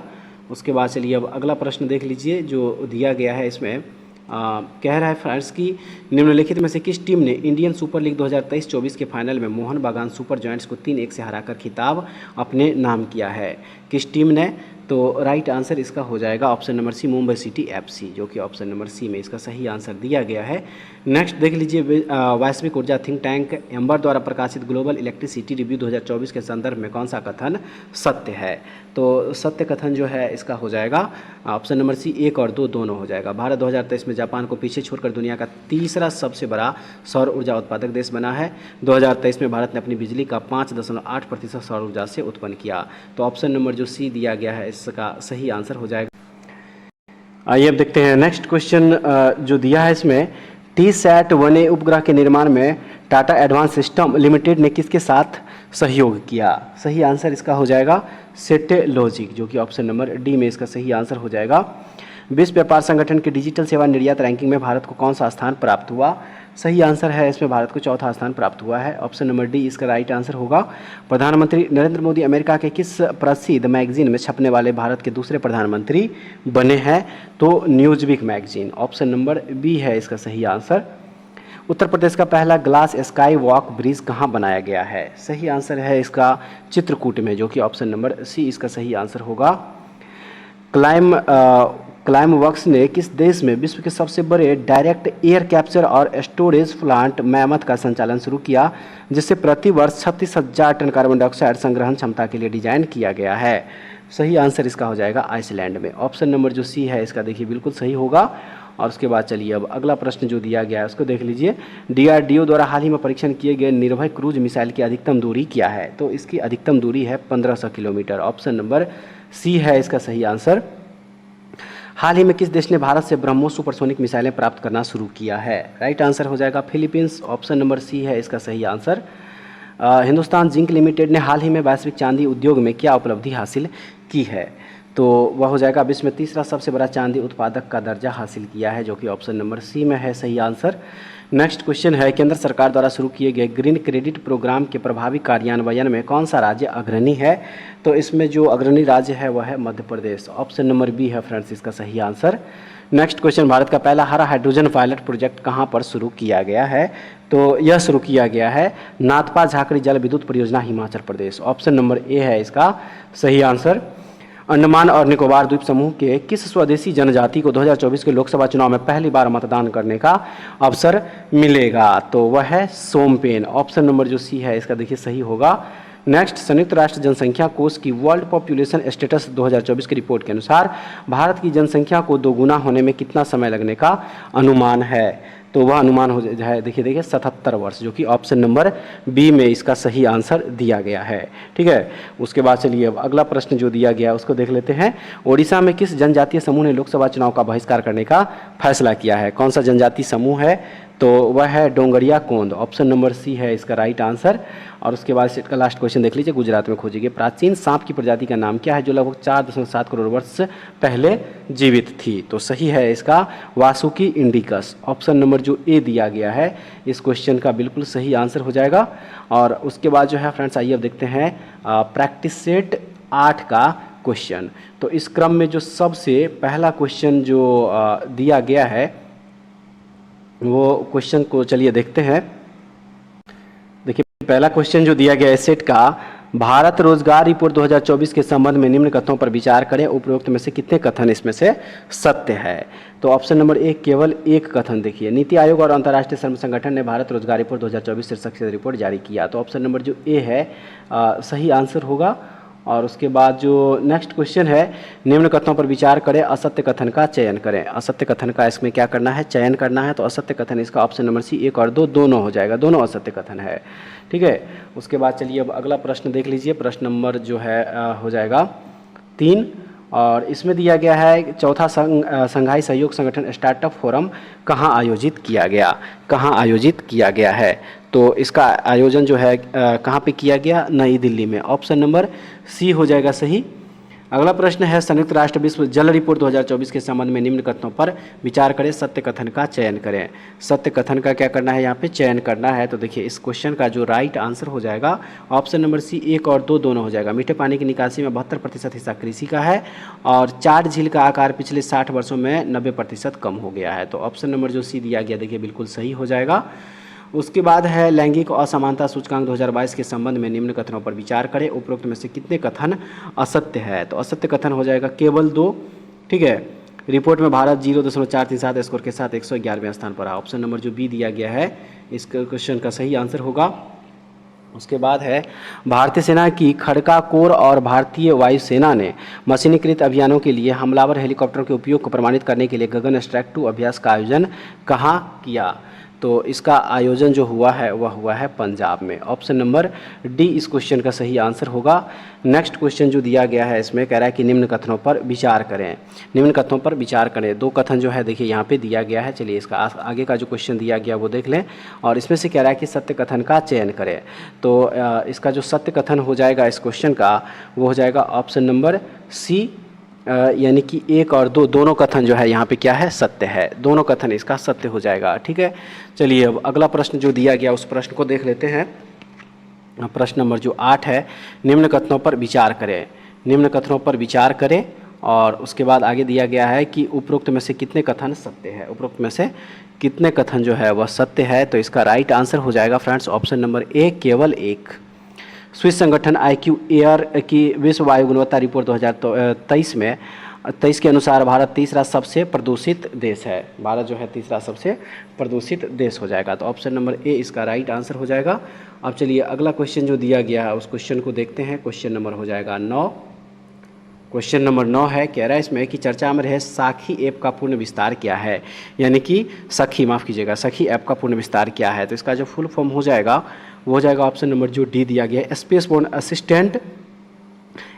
Speaker 1: उसके बाद चलिए अब अगला प्रश्न देख लीजिए जो दिया गया है। इसमें कह रहा है फ्रांस की निम्नलिखित में से किस टीम ने इंडियन सुपर लीग 2023-24 के फाइनल में मोहन बागान सुपर जॉयंट्स को 3-1 से हराकर खिताब अपने नाम किया है। किस टीम ने, तो राइट आंसर इसका हो जाएगा option number C Mumbai city FC, जो कि ऑप्शन नंबर सी में इसका सही आंसर दिया गया है। नेक्स्ट देख लीजिए वैश्विक ऊर्जा थिंक टैंक एम्बर द्वारा प्रकाशित ग्लोबल इलेक्ट्रिसिटी रिव्यू 2024 के संदर्भ में कौन सा कथन सत्य है, तो सत्य कथन जो है इसका हो जाएगा ऑप्शन नंबर सी 1 और 2 दोनों हो जाएगा। भारत 2023 में जापान को पीछे छोड़कर दुनिया का तीसरा सबसे बड़ा सौर ऊर्जा उत्पादक देश बना है। 2023 में भारत ने अपनी बिजली का 5.8% सौर ऊर्जा से उत्पन्न किया, तो ऑप्शन नंबर जो सी दिया गया है इसका सही आंसर हो जाएगा। आइए अब देखते हैं नेक्स्ट क्वेश्चन जो दिया है इसमें, TSAT-1A उपग्रह के निर्माण में टाटा एडवांस सिस्टम लिमिटेड ने किसके साथ सहयोग किया। सही आंसर इसका हो जाएगा सेटेलॉजिक, जो कि ऑप्शन नंबर डी में इसका सही आंसर हो जाएगा। विश्व व्यापार संगठन के डिजिटल सेवा निर्यात रैंकिंग में भारत को कौन सा स्थान प्राप्त हुआ। सही आंसर है इसमें भारत को चौथा स्थान प्राप्त हुआ है। ऑप्शन नंबर डी इसका राइट आंसर होगा। प्रधानमंत्री नरेंद्र मोदी अमेरिका के किस प्रसिद्ध मैगजीन में छपने वाले भारत के दूसरे प्रधानमंत्री बने हैं, तो Newsweek magazine. Option number B है इसका सही आंसर। उत्तर प्रदेश का पहला ग्लास स्काई वॉक ब्रिज कहाँ बनाया गया है। सही आंसर है इसका चित्रकूट में, जो कि ऑप्शन नंबर सी इसका सही आंसर होगा। क्लाइम वर्क्स ने किस देश में विश्व के सबसे बड़े डायरेक्ट एयर कैप्चर और स्टोरेज प्लांट मैमथ का संचालन शुरू किया, जिसे प्रति वर्ष 36,000 टन कार्बन डाइऑक्साइड संग्रहण क्षमता के लिए डिजाइन किया गया है। सही आंसर इसका हो जाएगा आइसलैंड में। ऑप्शन नंबर जो सी है इसका देखिए बिल्कुल सही होगा। और उसके बाद चलिए अब अगला प्रश्न जो दिया गया है उसको देख लीजिए। DRDO द्वारा हाल ही में परीक्षण किए गए निर्भय क्रूज मिसाइल की अधिकतम दूरी क्या है, तो इसकी अधिकतम दूरी है 1500 किलोमीटर। ऑप्शन नंबर सी है इसका सही आंसर। हाल ही में किस देश ने भारत से ब्रह्मोस सुपरसोनिक मिसाइलें प्राप्त करना शुरू किया है। राइट आंसर हो जाएगा फिलीपींस। ऑप्शन नंबर सी है इसका सही आंसर। हिंदुस्तान जिंक लिमिटेड ने हाल ही में वैश्विक चांदी उद्योग में क्या उपलब्धि हासिल की है, तो वह हो जाएगा विश्व में तीसरा सबसे बड़ा चांदी उत्पादक का दर्जा हासिल किया है, जो कि ऑप्शन नंबर सी में है सही आंसर। नेक्स्ट क्वेश्चन है, केंद्र सरकार द्वारा शुरू किए गए ग्रीन क्रेडिट प्रोग्राम के प्रभावी कार्यान्वयन में कौन सा राज्य अग्रणी है, तो इसमें जो अग्रणी राज्य है वह है Madhya Pradesh. Option number B है फ्रेंड्स इसका सही आंसर। नेक्स्ट क्वेश्चन, भारत का पहला हरा हाइड्रोजन पायलट प्रोजेक्ट कहाँ पर शुरू किया गया है, तो यह शुरू किया गया है नाथपा झाकड़ी जल विद्युत परियोजना Himachal Pradesh. Option number A है इसका सही आंसर। अंडमान और निकोबार द्वीप समूह के किस स्वदेशी जनजाति को 2024 के लोकसभा चुनाव में पहली बार मतदान करने का अवसर मिलेगा? तो वह है सोमपेन। ऑप्शन नंबर जो सी है इसका देखिए सही होगा। नेक्स्ट, संयुक्त राष्ट्र जनसंख्या कोष की वर्ल्ड पॉपुलेशन स्टेटस 2024 की रिपोर्ट के अनुसार भारत की जनसंख्या को दोगुना होने में कितना समय लगने का अनुमान है? तो वह अनुमान हो जाए देखिए 77 वर्ष, जो कि ऑप्शन नंबर बी में इसका सही आंसर दिया गया है। ठीक है, उसके बाद चलिए अब अगला प्रश्न जो दिया गया उसको देख लेते हैं। ओडिशा में किस जनजातीय समूह ने लोकसभा चुनाव का बहिष्कार करने का फैसला किया है? कौन सा जनजातीय समूह है? तो वह है डोंगरिया कोंद। ऑप्शन नंबर सी है इसका राइट आंसर। और उसके बाद इसका लास्ट क्वेश्चन देख लीजिए, गुजरात में खोजिए प्राचीन सांप की प्रजाति का नाम क्या है जो लगभग 4.7 करोड़ वर्ष पहले जीवित थी? तो सही है इसका वासुकी इंडिकस। ऑप्शन नंबर जो ए दिया गया है इस क्वेश्चन का बिल्कुल सही आंसर हो जाएगा। और उसके बाद जो है फ्रेंड्स आइए अब देखते हैं प्रैक्टिस सेट 8 का क्वेश्चन। तो इस क्रम में जो सबसे पहला क्वेश्चन जो दिया गया है वो क्वेश्चन को चलिए देखते हैं। देखिए पहला क्वेश्चन जो दिया गया है सेट का, भारत रोजगार रिपोर्ट 2024 के संबंध में निम्न कथनों पर विचार करें, उपरोक्त में से कितने कथन इसमें से सत्य है? तो ऑप्शन नंबर ए केवल एक कथन देखिए, नीति आयोग और अंतर्राष्ट्रीय श्रम संगठन ने भारत रोजगार रिपोर्ट 2024 शीर्षक से रिपोर्ट जारी किया। तो ऑप्शन नंबर जो ए है सही आंसर होगा। और उसके बाद जो नेक्स्ट क्वेश्चन है, निम्न कथनों पर विचार करें, असत्य कथन का चयन करें। असत्य कथन का इसमें क्या करना है? चयन करना है। तो असत्य कथन इसका ऑप्शन नंबर सी 1 और 2 दोनों हो जाएगा, दोनों असत्य कथन है। ठीक है, उसके बाद चलिए अब अगला प्रश्न देख लीजिए। प्रश्न नंबर जो है हो जाएगा 3। और इसमें दिया गया है चौथा संघाई सहयोग संगठन स्टार्टअप फोरम कहाँ आयोजित किया गया? कहाँ आयोजित किया गया है? तो इसका आयोजन जो है कहाँ पे किया गया? नई दिल्ली में। ऑप्शन नंबर सी हो जाएगा सही। अगला प्रश्न है, संयुक्त राष्ट्र विश्व जल रिपोर्ट 2024 के संबंध में निम्न कथनों पर विचार करें, सत्य कथन का चयन करें। सत्य कथन का क्या करना है? यहाँ पे चयन करना है। तो देखिए इस क्वेश्चन का जो राइट आंसर हो जाएगा ऑप्शन नंबर सी 1 और 2 दोनों हो जाएगा। मीठे पानी की निकासी में 72% हिस्सा कृषि का है और 4 झील का आकार पिछले 60 वर्षों में 90% कम हो गया है। तो ऑप्शन नंबर जो सी दिया गया देखिए बिल्कुल सही हो जाएगा। उसके बाद है लैंगिक असमानता सूचकांक 2022 के संबंध में निम्न कथनों पर विचार करें, उपरोक्त में से कितने कथन असत्य है? तो असत्य कथन हो जाएगा केवल 2। ठीक है, रिपोर्ट में भारत 0.437 स्कोर के साथ 111वें स्थान पर है। ऑप्शन नंबर जो बी दिया गया है इस क्वेश्चन का सही आंसर होगा। उसके बाद है, भारतीय सेना की खड़का कोर और भारतीय वायुसेना ने मशीनीकृत अभियानों के लिए हमलावर हेलीकॉप्टरों के उपयोग को प्रमाणित करने के लिए गगन स्ट्राइक 2 अभ्यास का आयोजन कहाँ किया? तो इसका आयोजन जो हुआ है वह हुआ है पंजाब में। ऑप्शन नंबर डी इस क्वेश्चन का सही आंसर होगा। नेक्स्ट क्वेश्चन जो दिया गया है इसमें कह रहा है कि निम्न कथनों पर विचार करें। निम्न कथनों पर विचार करें, 2 कथन जो है देखिए यहाँ पे दिया गया है। चलिए इसका आगे का जो क्वेश्चन दिया गया वो देख लें। और इसमें से कह रहा है कि सत्य कथन का चयन करें। तो इसका जो सत्य कथन हो जाएगा इस क्वेश्चन का वो हो जाएगा ऑप्शन नंबर सी, यानी कि 1 और 2 दोनों कथन जो है यहाँ पे क्या है? सत्य है। दोनों कथन इसका सत्य हो जाएगा। ठीक है, चलिए अब अगला प्रश्न जो दिया गया उस प्रश्न को देख लेते हैं। प्रश्न नंबर जो 8 है, निम्न कथनों पर विचार करें। निम्न कथनों पर विचार करें और उसके बाद आगे दिया गया है कि उपरोक्त में से कितने कथन सत्य है? उपरोक्त में से कितने कथन जो है वह सत्य है? तो इसका राइट आंसर हो जाएगा फ्रेंड्स ऑप्शन नंबर ए केवल 1। स्विस संगठन IQ एयर की विश्व वायु गुणवत्ता रिपोर्ट 2023 के अनुसार भारत तीसरा सबसे प्रदूषित देश है। भारत जो है तीसरा सबसे प्रदूषित देश हो जाएगा। तो ऑप्शन नंबर ए इसका राइट आंसर हो जाएगा। अब चलिए अगला क्वेश्चन जो दिया गया है उस क्वेश्चन को देखते हैं। क्वेश्चन नंबर हो जाएगा 9। क्वेश्चन नंबर 9 है, कह रहा है इसमें कि चर्चा में रहे साखी ऐप का पूर्ण विस्तार क्या है? यानी कि सखी, माफ़ कीजिएगा, सखी ऐप का पूर्ण विस्तार क्या है? तो इसका जो फुल फॉर्म हो जाएगा वो हो जाएगा ऑप्शन नंबर जो डी दिया गया है, space borne assistant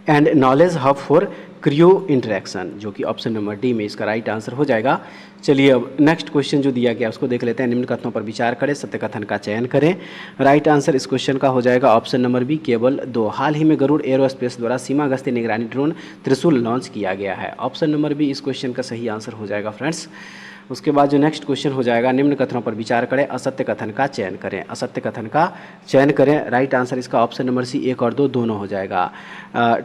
Speaker 1: and knowledge hub for crew interaction, जो कि ऑप्शन नंबर डी में इसका राइट आंसर हो जाएगा। चलिए अब नेक्स्ट क्वेश्चन जो दिया गया उसको देख लेते हैं। निम्न कथनों पर विचार करें, सत्य कथन का चयन करें। राइट आंसर इस क्वेश्चन का हो जाएगा ऑप्शन नंबर बी केवल 2। हाल ही में गरुड़ एरोस्पेस द्वारा सीमा गश्ती निगरानी ड्रोन त्रिशूल लॉन्च किया गया है। ऑप्शन नंबर बी इस क्वेश्चन का सही आंसर हो जाएगा फ्रेंड्स। उसके बाद जो नेक्स्ट क्वेश्चन हो जाएगा, निम्न कथनों पर विचार करें, असत्य कथन का चयन करें। असत्य कथन का चयन करें, राइट आंसर इसका ऑप्शन नंबर सी 1 और 2 दोनों हो जाएगा।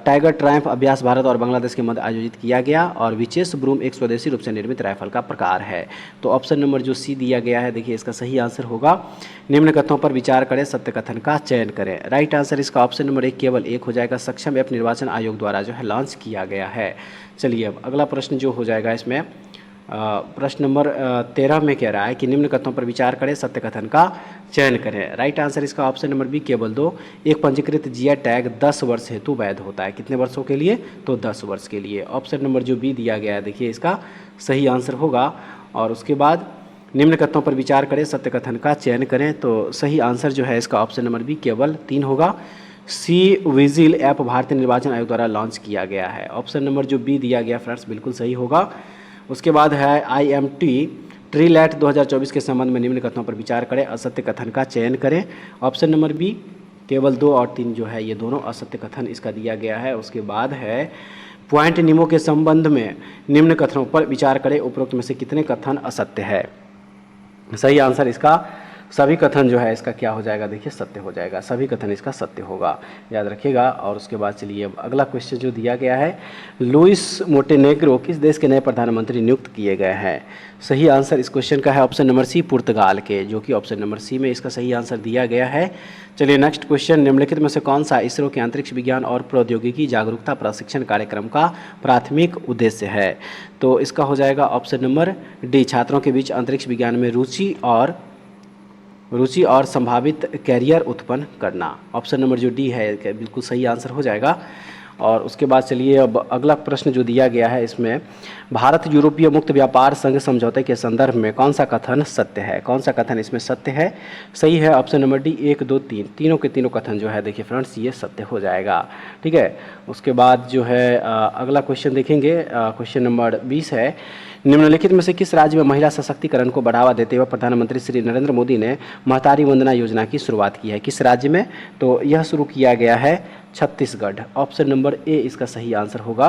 Speaker 1: टाइगर ट्रायम्फ अभ्यास भारत और बांग्लादेश के मध्य आयोजित किया गया और विशेष ब्रूम एक स्वदेशी रूप से निर्मित राइफल का प्रकार है। तो ऑप्शन नंबर जो सी दिया गया है, देखिए इसका सही आंसर होगा, निम्न कथनों पर विचार करें, सत्य कथन का चयन करें। राइट आंसर इसका ऑप्शन नंबर 1 केवल 1 हो जाएगा, सक्षम ऐप निर्वाचन आयोग द्वारा जो है लॉन्च किया गया है। चलिए अब अगला प्रश्न जो हो जाएगा इसमें, प्रश्न नंबर 13 में कह रहा है कि निम्न कथनों पर विचार करें, सत्य कथन का चयन करें। राइट आंसर इसका ऑप्शन नंबर बी केवल 2, एक पंजीकृत जीआई टैग 10 वर्ष हेतु वैध होता है। कितने वर्षों के लिए? तो 10 वर्ष के लिए। ऑप्शन नंबर जो बी दिया गया है, देखिए इसका सही आंसर होगा। और उसके बाद निम्न कथनों पर विचार करें, सत्य कथन का चयन करें, तो सही आंसर जो है इसका ऑप्शन नंबर बी केवल 3 होगा। सी विजिल ऐप भारतीय निर्वाचन आयोग द्वारा लॉन्च किया गया है। ऑप्शन नंबर जो बी दिया गया फ्रेंड्स बिल्कुल सही होगा। उसके बाद है IMT ट्रीलैट 2024 के संबंध में निम्न कथनों पर विचार करें, असत्य कथन का चयन करें। ऑप्शन नंबर बी केवल 2 और 3 जो है ये दोनों असत्य कथन इसका दिया गया है। उसके बाद है पॉइंट निमो के संबंध में निम्न कथनों पर विचार करें, उपरोक्त में से कितने कथन असत्य है। सही आंसर इसका सभी कथन जो है इसका क्या हो जाएगा, देखिए सत्य हो जाएगा, सभी कथन इसका सत्य होगा, याद रखिएगा। और उसके बाद चलिए अब अगला क्वेश्चन जो दिया गया है, लुइस मोंटेनेग्रो किस देश के नए प्रधानमंत्री नियुक्त किए गए हैं। सही आंसर इस क्वेश्चन का है ऑप्शन नंबर सी पुर्तगाल के, जो कि ऑप्शन नंबर सी में इसका सही आंसर दिया गया है। चलिए नेक्स्ट क्वेश्चन, निम्नलिखित में से कौन सा इसरो के अंतरिक्ष विज्ञान और प्रौद्योगिकी जागरूकता प्रशिक्षण कार्यक्रम का प्राथमिक उद्देश्य है। तो इसका हो जाएगा ऑप्शन नंबर डी, छात्रों के बीच अंतरिक्ष विज्ञान में रुचि और संभावित कैरियर उत्पन्न करना। ऑप्शन नंबर जो डी है बिल्कुल सही आंसर हो जाएगा। और उसके बाद चलिए अब अगला प्रश्न जो दिया गया है इसमें, भारत यूरोपीय मुक्त व्यापार संघ समझौते के संदर्भ में कौन सा कथन सत्य है। कौन सा कथन इसमें सत्य है? सही है ऑप्शन नंबर डी 1, 2, 3, तीनों के तीनों कथन जो है देखिए फ्रेंड्स ये सत्य हो जाएगा। ठीक है, उसके बाद जो है अगला क्वेश्चन देखेंगे, क्वेश्चन नंबर 20 है, निम्नलिखित में से किस राज्य में महिला सशक्तिकरण को बढ़ावा देते हुए प्रधानमंत्री श्री नरेंद्र मोदी ने महतारी वंदना योजना की शुरुआत की है। किस राज्य में? तो यह शुरू किया गया है छत्तीसगढ़। ऑप्शन नंबर ए इसका सही आंसर होगा।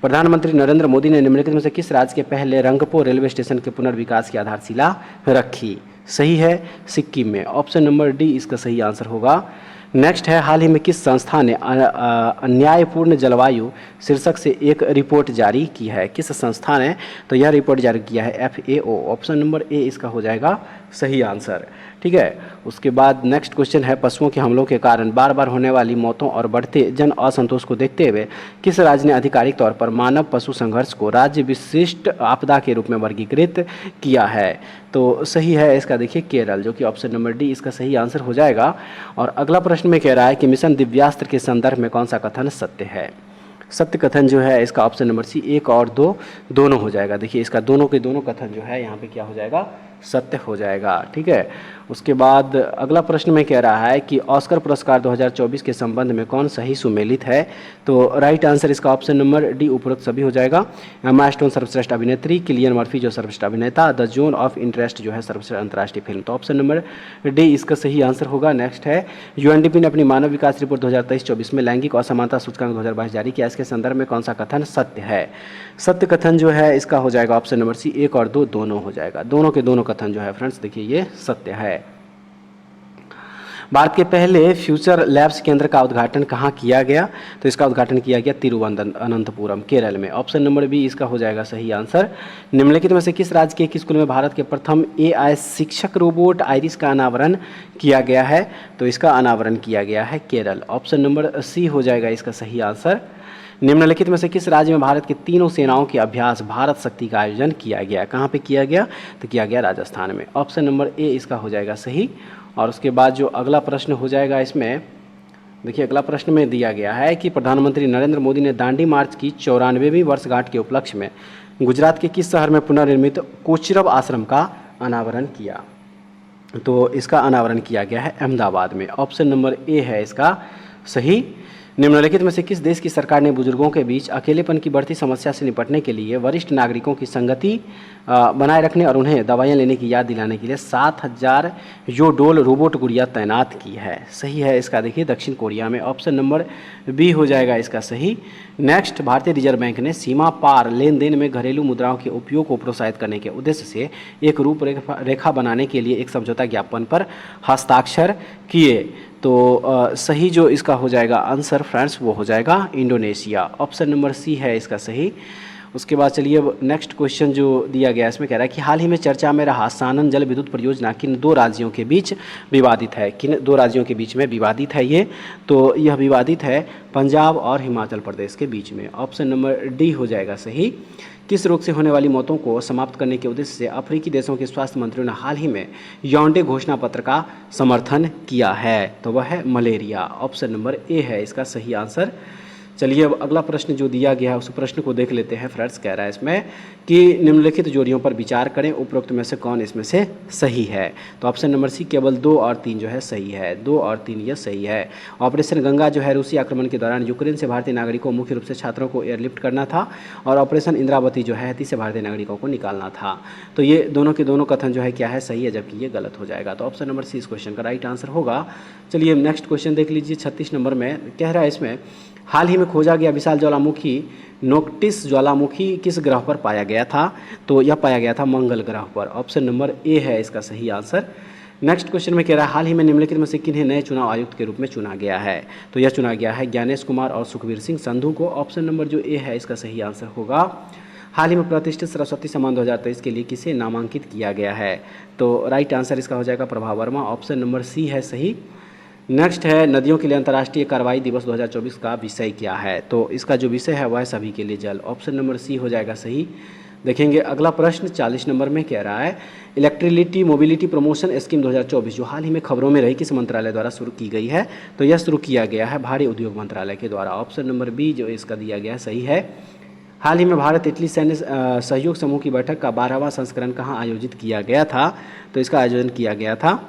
Speaker 1: प्रधानमंत्री नरेंद्र मोदी ने निम्नलिखित में से किस राज्य के पहले रंगपो रेलवे स्टेशन के पुनर्विकास की आधारशिला रखी। सही है सिक्किम में। ऑप्शन नंबर डी इसका सही आंसर होगा। नेक्स्ट है, हाल ही में किस संस्था ने अन्यायपूर्ण जलवायु शीर्षक से एक रिपोर्ट जारी की है। किस संस्था ने? तो यह रिपोर्ट जारी किया है FAO। ऑप्शन नंबर ए इसका हो जाएगा सही आंसर। ठीक है, उसके बाद नेक्स्ट क्वेश्चन है, पशुओं के हमलों के कारण बार बार होने वाली मौतों और बढ़ते जन असंतोष को देखते हुए किस राज्य ने आधिकारिक तौर पर मानव पशु संघर्ष को राज्य विशिष्ट आपदा के रूप में वर्गीकृत किया है। तो सही है इसका देखिए केरल, जो कि ऑप्शन नंबर डी इसका सही आंसर हो जाएगा। और अगला प्रश्न में कह रहा है कि मिशन दिव्यास्त्र के संदर्भ में कौन सा कथन सत्य है। सत्य कथन जो है इसका ऑप्शन नंबर सी 1 और 2 दोनों हो जाएगा। देखिए इसका दोनों के दोनों कथन जो है यहाँ पे क्या हो जाएगा, सत्य हो जाएगा। ठीक है, उसके बाद अगला प्रश्न में कह रहा है कि ऑस्कर पुरस्कार 2024 के संबंध में कौन सही सुमेलित है। तो राइट आंसर इसका ऑप्शन नंबर डी उपरोक्त सभी हो जाएगा। एमा स्टोन सर्वश्रेष्ठ अभिनेत्री, किलियन मर्फी जो सर्वश्रेष्ठ अभिनेता, द जोन ऑफ इंटरेस्ट जो है सर्वश्रेष्ठ अंतर्राष्ट्रीय फिल्म। तो ऑप्शन नंबर डी इसका सही आंसर होगा। नेक्स्ट है, UNDP ने अपनी मानव विकास रिपोर्ट 2023-24 में लैंगिक असमानता सूचकांक 2022 जारी किया। इसके संदर्भ में कौन सा कथन सत्य है। सत्य कथन जो है इसका हो जाएगा ऑप्शन नंबर सी 1 और 2 दोनों हो जाएगा। दोनों के दोनों कथन जो है फ्रेंड्स देखिए ये सत्य है। भारत के पहले फ्यूचर लैब्स केंद्र का उद्घाटन कहाँ किया गया। तो इसका उद्घाटन किया गया तिरुवनंतपुरम केरल में। ऑप्शन नंबर बी इसका हो जाएगा सही आंसर। निम्नलिखित में से किस राज्य के एक स्कूल में भारत के प्रथम AI शिक्षक रोबोट आइरिस का अनावरण किया गया है। तो इसका अनावरण किया गया है केरल। ऑप्शन नंबर सी हो जाएगा इसका सही आंसर। निम्नलिखित में से किस राज्य में भारत की तीनों सेनाओं के अभ्यास भारत शक्ति का आयोजन किया गया। कहाँ पे किया गया? तो किया गया राजस्थान में। ऑप्शन नंबर ए इसका हो जाएगा सही। और उसके बाद जो अगला प्रश्न हो जाएगा इसमें देखिए, अगला प्रश्न में दिया गया है कि प्रधानमंत्री नरेंद्र मोदी ने दांडी मार्च की 94वीं वर्षगांठ के उपलक्ष्य में गुजरात के किस शहर में पुनर्निर्मित कोचरब आश्रम का अनावरण किया। तो इसका अनावरण किया गया है अहमदाबाद में। ऑप्शन नंबर ए है इसका सही। निम्नलिखित में से किस देश की सरकार ने बुजुर्गों के बीच अकेलेपन की बढ़ती समस्या से निपटने के लिए वरिष्ठ नागरिकों की संगति बनाए रखने और उन्हें दवाइयां लेने की याद दिलाने के लिए 7,000 योडोल रोबोट गुड़िया तैनात की है? सही है इसका, देखिए दक्षिण कोरिया में। ऑप्शन नंबर बी हो जाएगा इसका सही। नेक्स्ट, भारतीय रिजर्व बैंक ने सीमा पार लेन देन में घरेलू मुद्राओं के उपयोग को प्रोत्साहित करने के उद्देश्य से एक रूपरेखा बनाने के लिए एक समझौता ज्ञापन पर हस्ताक्षर किए। तो सही जो इसका हो जाएगा आंसर फ्रेंड्स वो हो जाएगा इंडोनेशिया। ऑप्शन नंबर सी है इसका सही। उसके बाद चलिए अब नेक्स्ट क्वेश्चन जो दिया गया है इसमें कह रहा है कि हाल ही में चर्चा में रहा सानन जल विद्युत परियोजना किन दो राज्यों के बीच विवादित है? किन दो राज्यों के बीच में विवादित है ये? तो यह विवादित है पंजाब और हिमाचल प्रदेश के बीच में। ऑप्शन नंबर डी हो जाएगा सही। किस रोग से होने वाली मौतों को समाप्त करने के उद्देश्य से अफ्रीकी देशों के स्वास्थ्य मंत्रियों ने हाल ही में याओंडे घोषणा पत्र का समर्थन किया है? तो वह है मलेरिया। ऑप्शन नंबर ए है इसका सही आंसर। चलिए अब अगला प्रश्न जो दिया गया है उस प्रश्न को देख लेते हैं फ्रेंड्स। कह रहा है इसमें कि निम्नलिखित जोड़ियों पर विचार करें, उपरोक्त में से कौन इसमें से सही है? तो ऑप्शन नंबर सी केवल 2 और 3 जो है सही है। 2 और 3 यह सही है। ऑपरेशन गंगा जो है रूसी आक्रमण के दौरान यूक्रेन से भारतीय नागरिकों मुख्य रूप से छात्रों को एयरलिफ्ट करना था, और ऑपरेशन इंद्रावती जो है हैती से भारतीय नागरिकों को निकालना था। तो ये दोनों के दोनों कथन जो है क्या है सही है, जबकि ये गलत हो जाएगा। तो ऑप्शन नंबर सी इस क्वेश्चन का राइट आंसर होगा। चलिए नेक्स्ट क्वेश्चन देख लीजिए 36 नंबर में। कह रहा है इसमें हाल ही में खोजा गया विशाल ज्वालामुखी नोक्टिस ज्वालामुखी किस ग्रह पर पाया गया था? तो यह पाया गया था मंगल ग्रह पर। ऑप्शन नंबर ए है इसका सही आंसर। नेक्स्ट क्वेश्चन में कह रहा है हाल ही में निम्नलिखित में से किन्हें नए चुनाव आयुक्त के रूप में चुना गया है? तो यह चुना गया है ज्ञानेश कुमार और सुखबीर सिंह संधू को। ऑप्शन नंबर जो ए है इसका सही आंसर होगा। हाल ही में प्रतिष्ठित सरस्वती सम्मान 2023 के लिए किसे नामांकित किया गया है? तो राइट आंसर इसका हो जाएगा Prabha Varma. Option number C है सही। नेक्स्ट है नदियों के लिए अंतर्राष्ट्रीय कार्रवाई दिवस 2024 का विषय क्या है? तो इसका जो विषय है वह है सभी के लिए जल। ऑप्शन नंबर सी हो जाएगा सही। देखेंगे अगला प्रश्न 40 नंबर में कह रहा है इलेक्ट्रिसिटी मोबिलिटी प्रमोशन स्कीम 2024 जो हाल ही में खबरों में रही किस मंत्रालय द्वारा शुरू की गई है? तो यह शुरू किया गया है भारी उद्योग मंत्रालय के द्वारा। ऑप्शन नंबर बी जो इसका दिया गया है सही है। हाल ही में भारत इटली सैन्य सहयोग समूह की बैठक का 12वां संस्करण कहाँ आयोजित किया गया था? तो इसका आयोजन किया गया था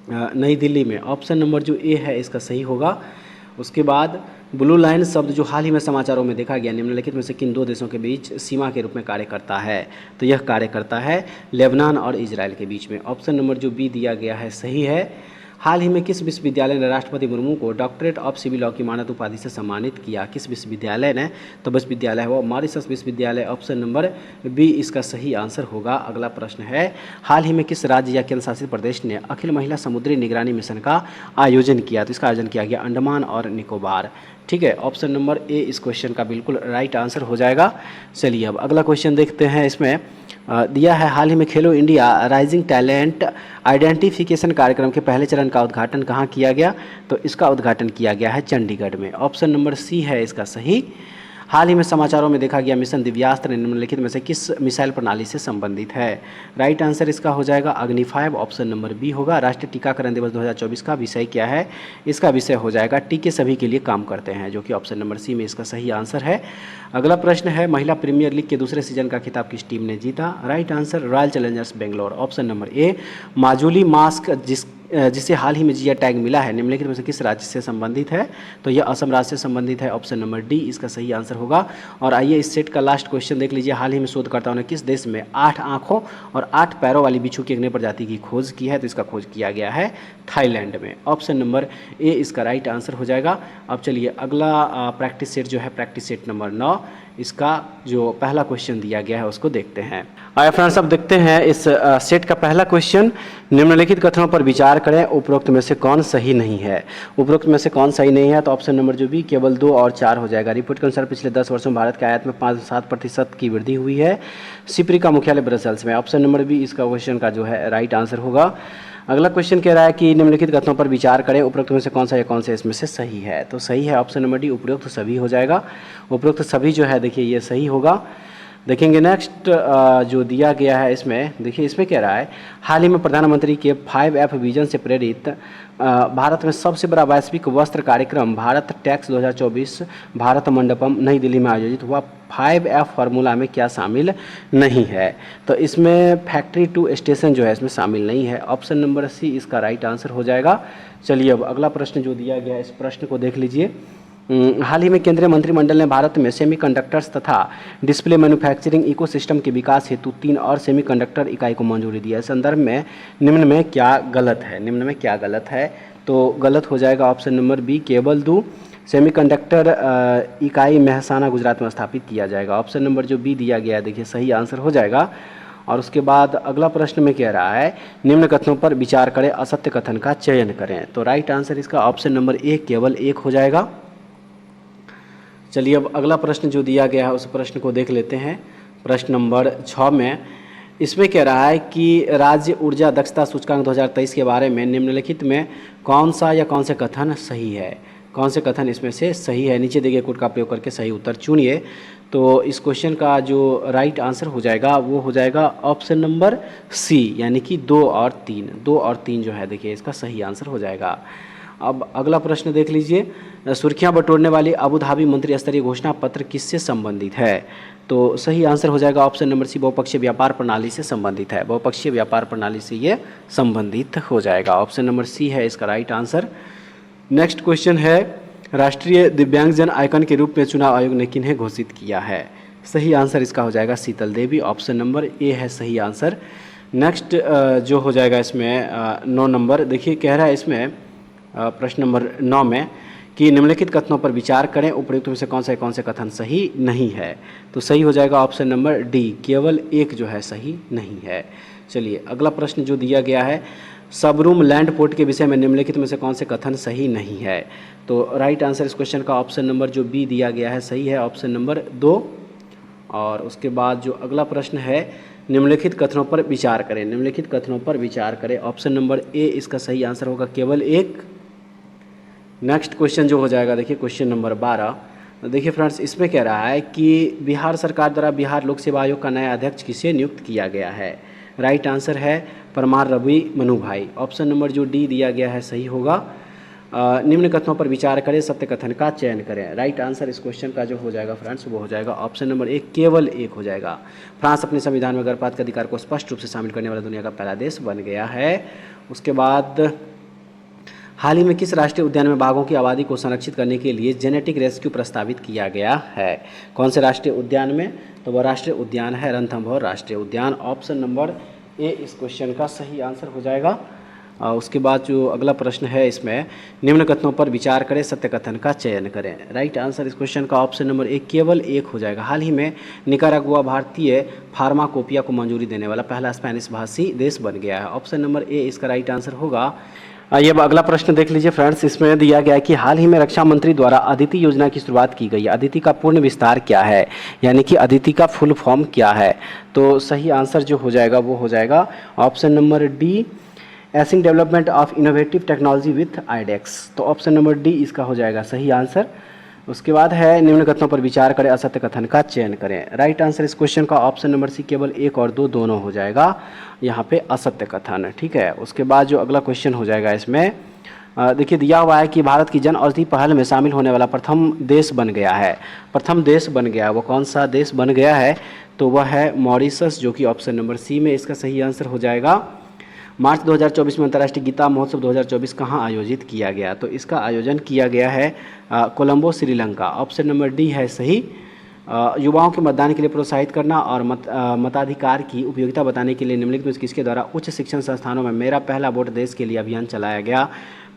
Speaker 1: नई दिल्ली में। ऑप्शन नंबर जो ए है इसका सही होगा। उसके बाद ब्लू लाइन शब्द जो हाल ही में समाचारों में देखा गया निम्नलिखित में से किन दो देशों के बीच सीमा के रूप में कार्य करता है? तो यह कार्य करता है लेबनान और इजराइल के बीच में। ऑप्शन नंबर जो बी दिया गया है सही है। हाल ही में किस विश्वविद्यालय ने राष्ट्रपति मुर्मू को डॉक्टरेट ऑफ सिविल लॉ की मानद उपाधि से सम्मानित किया? किस विश्वविद्यालय ने? तो विश्वविद्यालय है वो मॉरिशस विश्वविद्यालय। ऑप्शन नंबर बी इसका सही आंसर होगा। अगला प्रश्न है हाल ही में किस राज्य या केंद्र शासित प्रदेश ने अखिल महिला समुद्री निगरानी मिशन का आयोजन किया? तो इसका आयोजन किया गया अंडमान और निकोबार। ठीक है, ऑप्शन नंबर ए इस क्वेश्चन का बिल्कुल राइट आंसर हो जाएगा। चलिए अब अगला क्वेश्चन देखते हैं। इसमें दिया है हाल ही में खेलो इंडिया राइजिंग टैलेंट आइडेंटिफिकेशन कार्यक्रम के पहले चरण का उद्घाटन कहाँ किया गया? तो इसका उद्घाटन किया गया है चंडीगढ़ में। ऑप्शन नंबर सी है इसका सही। हाल ही में समाचारों में देखा गया मिशन दिव्यास्त्र निम्नलिखित में से किस मिसाइल प्रणाली से संबंधित है? राइट आंसर इसका हो जाएगा अग्नि 5। ऑप्शन नंबर बी होगा। राष्ट्रीय टीकाकरण दिवस 2024 का विषय क्या है? इसका विषय हो जाएगा टीके सभी के लिए काम करते हैं, जो कि ऑप्शन नंबर सी में इसका सही आंसर है। अगला प्रश्न है महिला प्रीमियर लीग के दूसरे सीजन का खिताब किस टीम ने जीता? Right answer royal Challengers Bangalore. Option number A Majuli mask जिसे हाल ही में जीआई टैग मिला है निम्नलिखित में से किस राज्य से संबंधित है? तो यह असम राज्य से संबंधित है। ऑप्शन नंबर डी इसका सही आंसर होगा। और आइए इस सेट का लास्ट क्वेश्चन देख लीजिए। हाल ही में शोधकर्ताओं ने किस देश में 8 आँखों और 8 पैरों वाली बिच्छू की एक नई प्रजाति की खोज की है? तो इसका खोज किया गया है थाईलैंड में। ऑप्शन नंबर ए इसका राइट आंसर हो जाएगा। अब चलिए अगला प्रैक्टिस सेट जो है प्रैक्टिस सेट नंबर 9 इसका जो पहला क्वेश्चन दिया गया है उसको देखते हैं। आइए फ्रेंड्स अब देखते हैं इस सेट का पहला क्वेश्चन। निम्नलिखित कथनों पर विचार करें, उपरोक्त में से कौन सही नहीं है? उपरोक्त में से कौन सही नहीं है? तो ऑप्शन नंबर जो बी केवल 2 और 4 हो जाएगा। रिपोर्ट के अनुसार पिछले 10 वर्षों में भारत के आयात में 5-7% की वृद्धि हुई है। सिप्री का मुख्यालय ब्रसेल्स में। ऑप्शन नंबर बी इसका क्वेश्चन का जो है राइट आंसर होगा। अगला क्वेश्चन कह रहा है कि निम्नलिखित कथनों पर विचार करें, उपरोक्त में से कौन सा या कौन से इसमें से सही है? तो सही है ऑप्शन नंबर डी उपरोक्त सभी हो जाएगा। उपरोक्त सभी जो है देखिए ये सही होगा। देखेंगे नेक्स्ट जो दिया गया है इसमें देखिए इसमें कह रहा है हाल ही में प्रधानमंत्री के 5F विजन से प्रेरित भारत में सबसे बड़ा वैश्विक वस्त्र कार्यक्रम भारत टैक्स 2024 भारत मंडपम नई दिल्ली में आयोजित हुआ। 5F फार्मूला में क्या शामिल नहीं है? तो इसमें फैक्ट्री टू स्टेशन जो है इसमें शामिल नहीं है। ऑप्शन नंबर सी इसका राइट आंसर हो जाएगा। चलिए अब अगला प्रश्न जो दिया गया है इस प्रश्न को देख लीजिए। हाल ही में केंद्रीय मंत्रिमंडल ने भारत में सेमीकंडक्टर्स तथा डिस्प्ले मैन्युफैक्चरिंग इकोसिस्टम के विकास हेतु 3 और सेमीकंडक्टर इकाई को मंजूरी दी है। संदर्भ में निम्न में क्या गलत है? निम्न में क्या गलत है? तो गलत हो जाएगा ऑप्शन नंबर बी, केवल 2 सेमीकंडक्टर इकाई मेहसाना गुजरात में स्थापित किया जाएगा। ऑप्शन नंबर जो बी दिया गया है देखिए सही आंसर हो जाएगा। और उसके बाद अगला प्रश्न में कह रहा है निम्न कथनों पर विचार करें, असत्य कथन का चयन करें। तो राइट आंसर इसका ऑप्शन नंबर ए, केवल 1 हो जाएगा। चलिए अब अगला प्रश्न जो दिया गया है उस प्रश्न को देख लेते हैं। प्रश्न नंबर 6 में इसमें कह रहा है कि राज्य ऊर्जा दक्षता सूचकांक 2023 के बारे में निम्नलिखित में कौन सा या कौन से कथन सही है? कौन से कथन इसमें से सही है? नीचे दिए गए कोड का प्रयोग करके सही उत्तर चुनिए। तो इस क्वेश्चन का जो राइट आंसर हो जाएगा वो हो जाएगा ऑप्शन नंबर सी, यानी कि 2 और 3। 2 और 3 जो है देखिए इसका सही आंसर हो जाएगा। अब अगला प्रश्न देख लीजिए, सुर्खियां बटोरने वाली अबू धाबी मंत्री स्तरीय घोषणा पत्र किससे संबंधित है? तो सही आंसर हो जाएगा ऑप्शन नंबर सी, बहुपक्षीय व्यापार प्रणाली से संबंधित है। बहुपक्षीय व्यापार प्रणाली से ये संबंधित हो जाएगा। ऑप्शन नंबर सी है इसका राइट आंसर। नेक्स्ट क्वेश्चन है, राष्ट्रीय दिव्यांगजन आइकन के रूप में चुनाव आयोग ने किन्हें घोषित किया है? सही आंसर इसका हो जाएगा शीतल देवी। ऑप्शन नंबर ए है सही आंसर। नेक्स्ट जो हो जाएगा इसमें 9 नंबर, देखिए कह रहा है इसमें प्रश्न नंबर 9 में कि निम्नलिखित कथनों पर विचार करें, उपयुक्त में से कौन से कथन सही नहीं है? तो सही हो जाएगा ऑप्शन नंबर डी, केवल 1 जो है सही नहीं है। चलिए अगला प्रश्न जो दिया गया है, सबरूम लैंड पोर्ट के विषय में निम्नलिखित में से कौन से कथन सही नहीं है? तो राइट आंसर इस क्वेश्चन का ऑप्शन नंबर जो बी दिया गया है सही है, ऑप्शन नंबर 2। और उसके बाद जो अगला प्रश्न है, निम्नलिखित कथनों पर विचार करें। निम्नलिखित कथनों पर विचार करें, ऑप्शन नंबर ए इसका सही आंसर होगा, केवल 1। नेक्स्ट क्वेश्चन जो हो जाएगा देखिए क्वेश्चन नंबर 12। देखिए फ्रेंड्स इसमें कह रहा है कि बिहार सरकार द्वारा बिहार लोक सेवा आयोग का नया अध्यक्ष किसे नियुक्त किया गया है? राइट आंसर है परमार रवि मनु भाई। ऑप्शन नंबर जो डी दिया गया है सही होगा। निम्न कथनों पर विचार करें, सत्य कथन का चयन करें। राइट आंसर इस क्वेश्चन का जो हो जाएगा फ्रेंड्स वो हो जाएगा ऑप्शन नंबर 1, केवल 1 हो जाएगा। फ्रांस अपने संविधान में गर्भपात के अधिकार को स्पष्ट रूप से शामिल करने वाला दुनिया का पहला देश बन गया है। उसके बाद हाल ही में किस राष्ट्रीय उद्यान में बाघों की आबादी को संरक्षित करने के लिए जेनेटिक रेस्क्यू प्रस्तावित किया गया है? कौन से राष्ट्रीय उद्यान में? तो वह राष्ट्रीय उद्यान है रणथंभौर राष्ट्रीय उद्यान। ऑप्शन नंबर ए इस क्वेश्चन का सही आंसर हो जाएगा। उसके बाद जो अगला प्रश्न है इसमें, निम्न कथनों पर विचार करें, सत्य कथन का चयन करें। राइट आंसर इस क्वेश्चन का ऑप्शन नंबर 1, केवल 1 हो जाएगा। हाल ही में निकारागुआ भारतीय फार्माकोपिया को मंजूरी देने वाला पहला स्पेनिश भाषी देश बन गया है। ऑप्शन नंबर ए इसका राइट आंसर होगा। आइए अब अगला प्रश्न देख लीजिए फ्रेंड्स, इसमें दिया गया है कि हाल ही में रक्षा मंत्री द्वारा अदिति योजना की शुरुआत की गई है। अदिति का पूर्ण विस्तार क्या है, यानी कि अदिति का फुल फॉर्म क्या है? तो सही आंसर जो हो जाएगा वो हो जाएगा option number D, acing development of innovative technology with iDEX. तो ऑप्शन नंबर डी इसका हो जाएगा सही आंसर। उसके बाद है निम्न कथनों पर विचार करें, असत्य कथन का चयन करें। राइट आंसर इस क्वेश्चन का ऑप्शन नंबर सी, केवल 1 और 2 दोनों हो जाएगा यहाँ पे असत्य कथन। ठीक है, उसके बाद जो अगला क्वेश्चन हो जाएगा इसमें देखिए दिया हुआ है कि भारत की जन औषधि पहल में शामिल होने वाला प्रथम देश बन गया है। प्रथम देश बन गया, वो कौन सा देश बन गया है? तो वह है मॉरिशस, जो कि ऑप्शन नंबर सी में इसका सही आंसर हो जाएगा। मार्च 2024 में अंतर्राष्ट्रीय गीता महोत्सव 2024 कहाँ आयोजित किया गया? तो इसका आयोजन किया गया है Colombo Sri Lanka. Option number D है सही। युवाओं के मतदान के लिए प्रोत्साहित करना और मताधिकार की उपयोगिता बताने के लिए निम्नलिखित में किसके द्वारा उच्च शिक्षण संस्थानों में मेरा पहला वोट देश के लिए अभियान चलाया गया?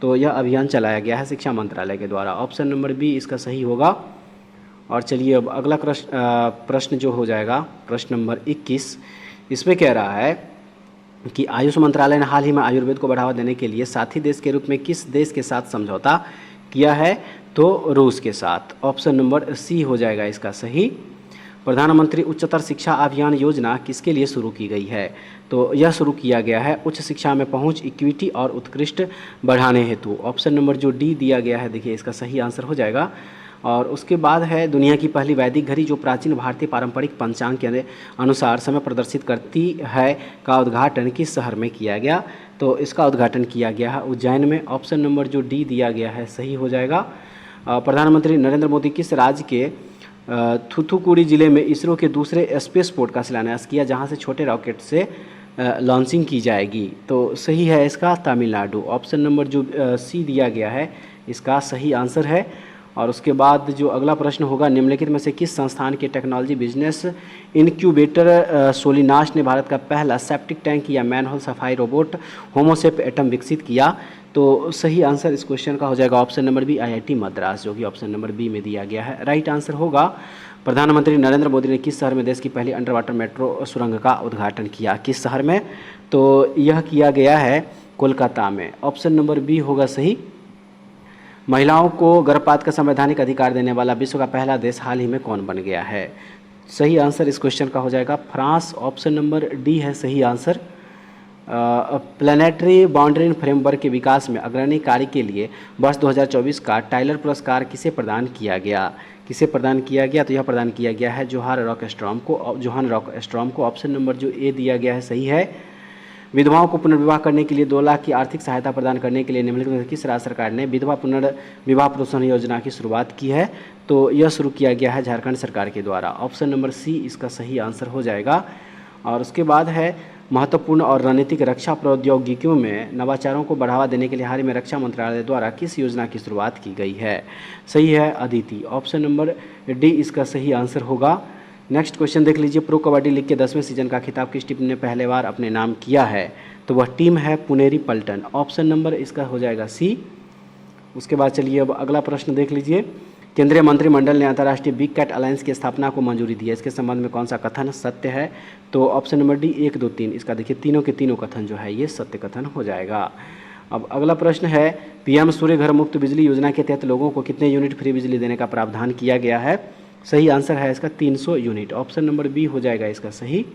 Speaker 1: तो यह अभियान चलाया गया है शिक्षा मंत्रालय के द्वारा। ऑप्शन नंबर बी इसका सही होगा। और चलिए अब अगला प्रश्न जो हो जाएगा प्रश्न नंबर 21, इसमें कह रहा है कि आयुष मंत्रालय ने हाल ही में आयुर्वेद को बढ़ावा देने के लिए साथी देश के रूप में किस देश के साथ समझौता किया है? तो रूस के साथ। ऑप्शन नंबर सी हो जाएगा इसका सही। प्रधानमंत्री उच्चतर शिक्षा अभियान योजना किसके लिए शुरू की गई है? तो यह शुरू किया गया है उच्च शिक्षा में पहुंच, इक्विटी और उत्कृष्ट बढ़ाने हेतु। ऑप्शन नंबर जो डी दिया गया है देखिए इसका सही आंसर हो जाएगा। और उसके बाद है दुनिया की पहली वैदिक घड़ी जो प्राचीन भारतीय पारंपरिक पंचांग के अनुसार समय प्रदर्शित करती है का उद्घाटन किस शहर में किया गया? तो इसका उद्घाटन किया गया है उज्जैन में। ऑप्शन नंबर जो डी दिया गया है सही हो जाएगा। प्रधानमंत्री नरेंद्र मोदी किस राज्य के थूथुकुडी जिले में इसरो के दूसरे स्पेस पोर्ट का शिलान्यास किया जहां से छोटे रॉकेट से लॉन्चिंग की जाएगी? तो सही है इसका तमिलनाडु। ऑप्शन नंबर जो सी दिया गया है इसका सही आंसर है। और उसके बाद जो अगला प्रश्न होगा, निम्नलिखित में से किस संस्थान के टेक्नोलॉजी बिजनेस इनक्यूबेटर सोलिनाश ने भारत का पहला सेप्टिक टैंक या मैनहोल सफाई रोबोट होमोसेप एटम विकसित किया? तो सही आंसर इस क्वेश्चन का हो जाएगा option number B, IIT Madras, जो कि ऑप्शन नंबर बी में दिया गया है। राइट आंसर होगा, प्रधानमंत्री नरेंद्र मोदी ने किस शहर में देश की पहली अंडर वाटर मेट्रो सुरंग का उद्घाटन किया? किस शहर में? तो यह किया गया है कोलकाता में। ऑप्शन नंबर बी होगा सही। महिलाओं को गर्भपात का संवैधानिक अधिकार देने वाला विश्व का पहला देश हाल ही में कौन बन गया है? सही आंसर इस क्वेश्चन का हो जाएगा फ्रांस। ऑप्शन नंबर डी है सही आंसर। प्लानिटरी बाउंड्री फ्रेमवर्क के विकास में अग्रणी कार्य के लिए वर्ष 2024 का टाइलर पुरस्कार किसे प्रदान किया गया? किसे प्रदान किया गया? तो यह प्रदान किया गया है जोहान रॉकस्ट्रॉम को। ऑप्शन नंबर जो ए दिया गया है सही है। विधवाओं को पुनर्विवाह करने के लिए 2 लाख की आर्थिक सहायता प्रदान करने के लिए निम्नलिखित में किस राज्य सरकार ने विधवा पुनर्विवाह प्रोत्साहन योजना की शुरुआत की है? तो यह शुरू किया गया है झारखंड सरकार के द्वारा। ऑप्शन नंबर सी इसका सही आंसर हो जाएगा। और उसके बाद है महत्वपूर्ण और रणनीतिक रक्षा प्रौद्योगिकियों में नवाचारों को बढ़ावा देने के लिए हाल ही में रक्षा मंत्रालय द्वारा किस योजना की शुरुआत की गई है? सही है अदिति। ऑप्शन नंबर डी इसका सही आंसर होगा। नेक्स्ट क्वेश्चन देख लीजिए, प्रो कबड्डी लीग के 10वें सीजन का खिताब किस टीम ने पहले बार अपने नाम किया है? तो वह टीम है पुनेरी पल्टन। ऑप्शन नंबर इसका हो जाएगा सी। उसके बाद चलिए अब अगला प्रश्न देख लीजिए, केंद्रीय मंत्रिमंडल ने अंतर्राष्ट्रीय बिग कैट अलायंस की स्थापना को मंजूरी दी है, इसके संबंध में कौन सा कथन सत्य है? तो ऑप्शन नंबर डी 1, 2, 3 इसका देखिए तीनों के तीनों कथन जो है ये सत्य कथन हो जाएगा। अब अगला प्रश्न है, पीएम सूर्य घर मुफ्त बिजली योजना के तहत लोगों को कितने यूनिट फ्री बिजली देने का प्रावधान किया गया है? सही आंसर है इसका 300 यूनिट। ऑप्शन नंबर बी हो जाएगा इसका सही।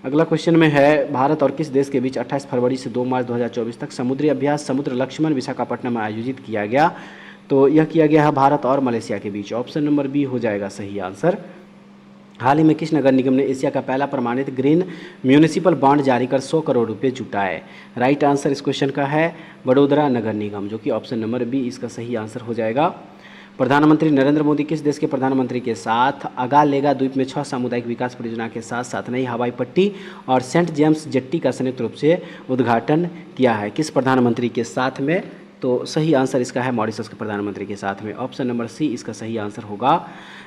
Speaker 1: अगला क्वेश्चन में है, भारत और किस देश के बीच 28 फरवरी से 2 मार्च 2024 तक समुद्री अभ्यास समुद्र लक्ष्मण विशाखापट्टनम में आयोजित किया गया? तो यह किया गया है भारत और मलेशिया के बीच। ऑप्शन नंबर बी हो जाएगा सही आंसर। हाल ही में किस नगर निगम ने एशिया का पहला प्रमाणित ग्रीन म्यूनिसिपल बॉन्ड जारी कर 100 करोड़ रुपए जुटाए? राइट आंसर इस क्वेश्चन का है बड़ोदरा नगर निगम, जो कि ऑप्शन नंबर बी इसका सही आंसर हो जाएगा। प्रधानमंत्री नरेंद्र मोदी किस देश के प्रधानमंत्री के साथ अगालेगा द्वीप में 6 सामुदायिक विकास परियोजना के साथ साथ नई हवाई पट्टी और सेंट जेम्स जेट्टी का संयुक्त रूप से उद्घाटन किया है? किस प्रधानमंत्री के साथ में? तो सही आंसर इसका है मॉरिशस के प्रधानमंत्री के साथ में। ऑप्शन नंबर सी इसका सही आंसर होगा।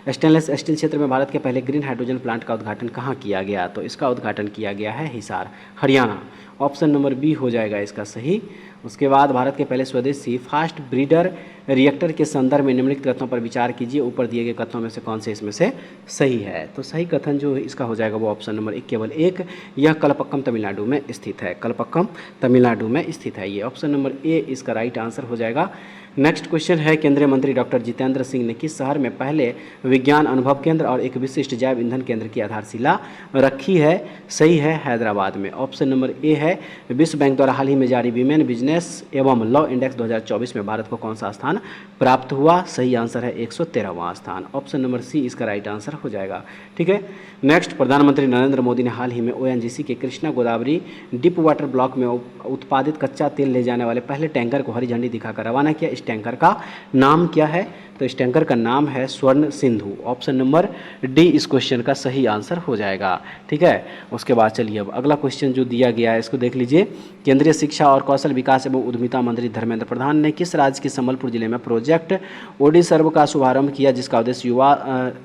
Speaker 1: स्टेनलेस स्टील क्षेत्र में भारत के पहले ग्रीन हाइड्रोजन प्लांट का उद्घाटन कहाँ किया गया? तो इसका उद्घाटन किया गया है Hisar, Haryana. Option number B हो जाएगा इसका सही। उसके बाद भारत के पहले स्वदेशी फास्ट ब्रीडर रिएक्टर के संदर्भ में निम्नलिखित कथनों पर विचार कीजिए, ऊपर दिए गए कथनों में से कौन से इसमें से सही है? तो सही कथन जो इसका हो जाएगा वो ऑप्शन नंबर एक केवल एक, यह कलपक्कम तमिलनाडु में स्थित है। कलपक्कम तमिलनाडु में स्थित है ये। ऑप्शन नंबर ए इसका राइट आंसर हो जाएगा। नेक्स्ट क्वेश्चन है, केंद्रीय मंत्री डॉक्टर जितेंद्र सिंह ने किस शहर में पहले विज्ञान अनुभव केंद्र और एक विशिष्ट जैव ईंधन केंद्र की आधारशिला रखी है? सही है हैदराबाद में। ऑप्शन नंबर ए है। विश्व बैंक द्वारा हाल ही में जारी वीमेन बिजनेस एवं लॉ इंडेक्स 2024 में भारत को कौन सा स्थान प्राप्त हुआ? सही आंसर है 113वां स्थान। ऑप्शन नंबर सी इसका राइट आंसर हो जाएगा। ठीक है। नेक्स्ट, प्रधानमंत्री नरेंद्र मोदी ने हाल ही में ONGC के Krishna Godavari deep water block में उत्पादित कच्चा तेल ले जाने वाले पहले टैंकर को हरी झंडी दिखाकर रवाना किया। इस टैंकर का नाम क्या है? तो इस टैंकर का नाम है स्वर्ण सिंधु। ऑप्शन नंबर डी इस क्वेश्चन का सही आंसर हो जाएगा। ठीक है। उसके बाद चलिए अब अगला क्वेश्चन जो दिया गया है इसको देख लीजिए। केंद्रीय शिक्षा और कौशल विकास एवं उद्यमिता मंत्री धर्मेंद्र प्रधान ने किस राज्य के संबलपुर जिले में प्रोजेक्ट ओडिसर्व का शुभारंभ किया, जिसका उद्देश्य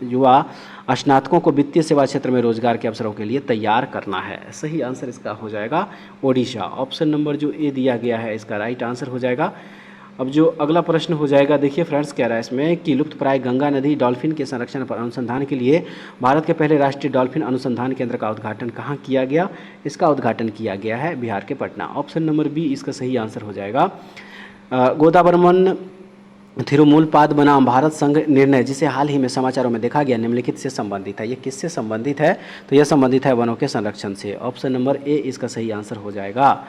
Speaker 1: युवा स्नातकों को वित्तीय सेवा क्षेत्र में रोजगार के अवसरों के लिए तैयार करना है? सही आंसर इसका हो जाएगा ओडिशा। ऑप्शन नंबर जो ए दिया गया है इसका राइट आंसर हो जाएगा। अब जो अगला प्रश्न हो जाएगा, देखिए फ्रेंड्स कह रहा है इसमें कि लुप्तप्राय गंगा नदी डॉल्फिन के संरक्षण पर अनुसंधान के लिए भारत के पहले राष्ट्रीय डॉल्फिन अनुसंधान केंद्र का उद्घाटन कहाँ किया गया? इसका उद्घाटन किया गया है बिहार के पटना। ऑप्शन नंबर बी इसका सही आंसर हो जाएगा। गोदावरमन थिरुमूलपाद बनाम भारत संघ निर्णय, जिसे हाल ही में समाचारों में देखा गया, निम्नलिखित से संबंधित है। ये किससे संबंधित है? तो यह संबंधित है वनों के संरक्षण से। ऑप्शन नंबर ए इसका सही आंसर हो जाएगा।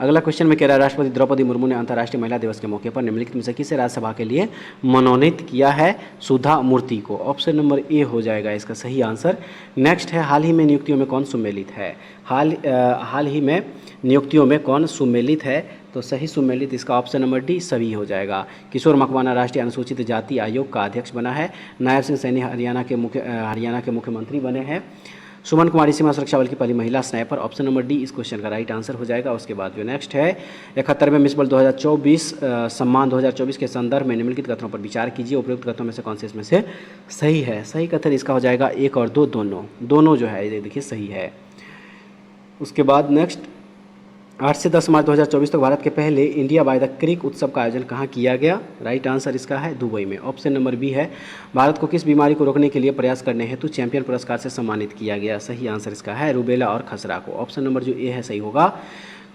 Speaker 1: अगला क्वेश्चन में कह रहा है, राष्ट्रपति द्रौपदी मुर्मू ने अंतर्राष्ट्रीय महिला दिवस के मौके पर निम्नलिखित में से किसे राज्यसभा के लिए मनोनीत किया है? सुधा मूर्ति को। ऑप्शन नंबर ए हो जाएगा इसका सही आंसर। नेक्स्ट है, हाल ही में नियुक्तियों में कौन सुमेलित है? हाल ही में नियुक्तियों में कौन सुमेलित है? तो सही सुमेलित इसका ऑप्शन नंबर डी सभी हो जाएगा। किशोर मकवाना राष्ट्रीय अनुसूचित जाति आयोग का अध्यक्ष बना है। नायब सिंह सैनी हरियाणा के मुख्यमंत्री बने हैं। सुमन कुमारी सीमा सुरक्षा बल की पहली महिला स्नाइपर। ऑप्शन नंबर डी इस क्वेश्चन का राइट आंसर हो जाएगा। उसके बाद जो नेक्स्ट है 71वें मिस वर्ल्ड 2024 सम्मान 2024 के संदर्भ में निम्नलिखित कथनों पर विचार कीजिए, उपयुक्त कथनों में से कौन से इसमें से सही है। सही कथन इसका हो जाएगा 1 और 2 दोनों जो है ये देखिए सही है। उसके बाद नेक्स्ट 8 से 10 मार्च 2024 तक भारत के पहले इंडिया बाय द क्रिक उत्सव का आयोजन कहाँ किया गया। राइट आंसर इसका है दुबई में। ऑप्शन नंबर बी है भारत को किस बीमारी को रोकने के लिए प्रयास करने हेतु चैंपियन पुरस्कार से सम्मानित किया गया। सही आंसर इसका है रूबेला और खसरा को। ऑप्शन नंबर जो ए है सही होगा।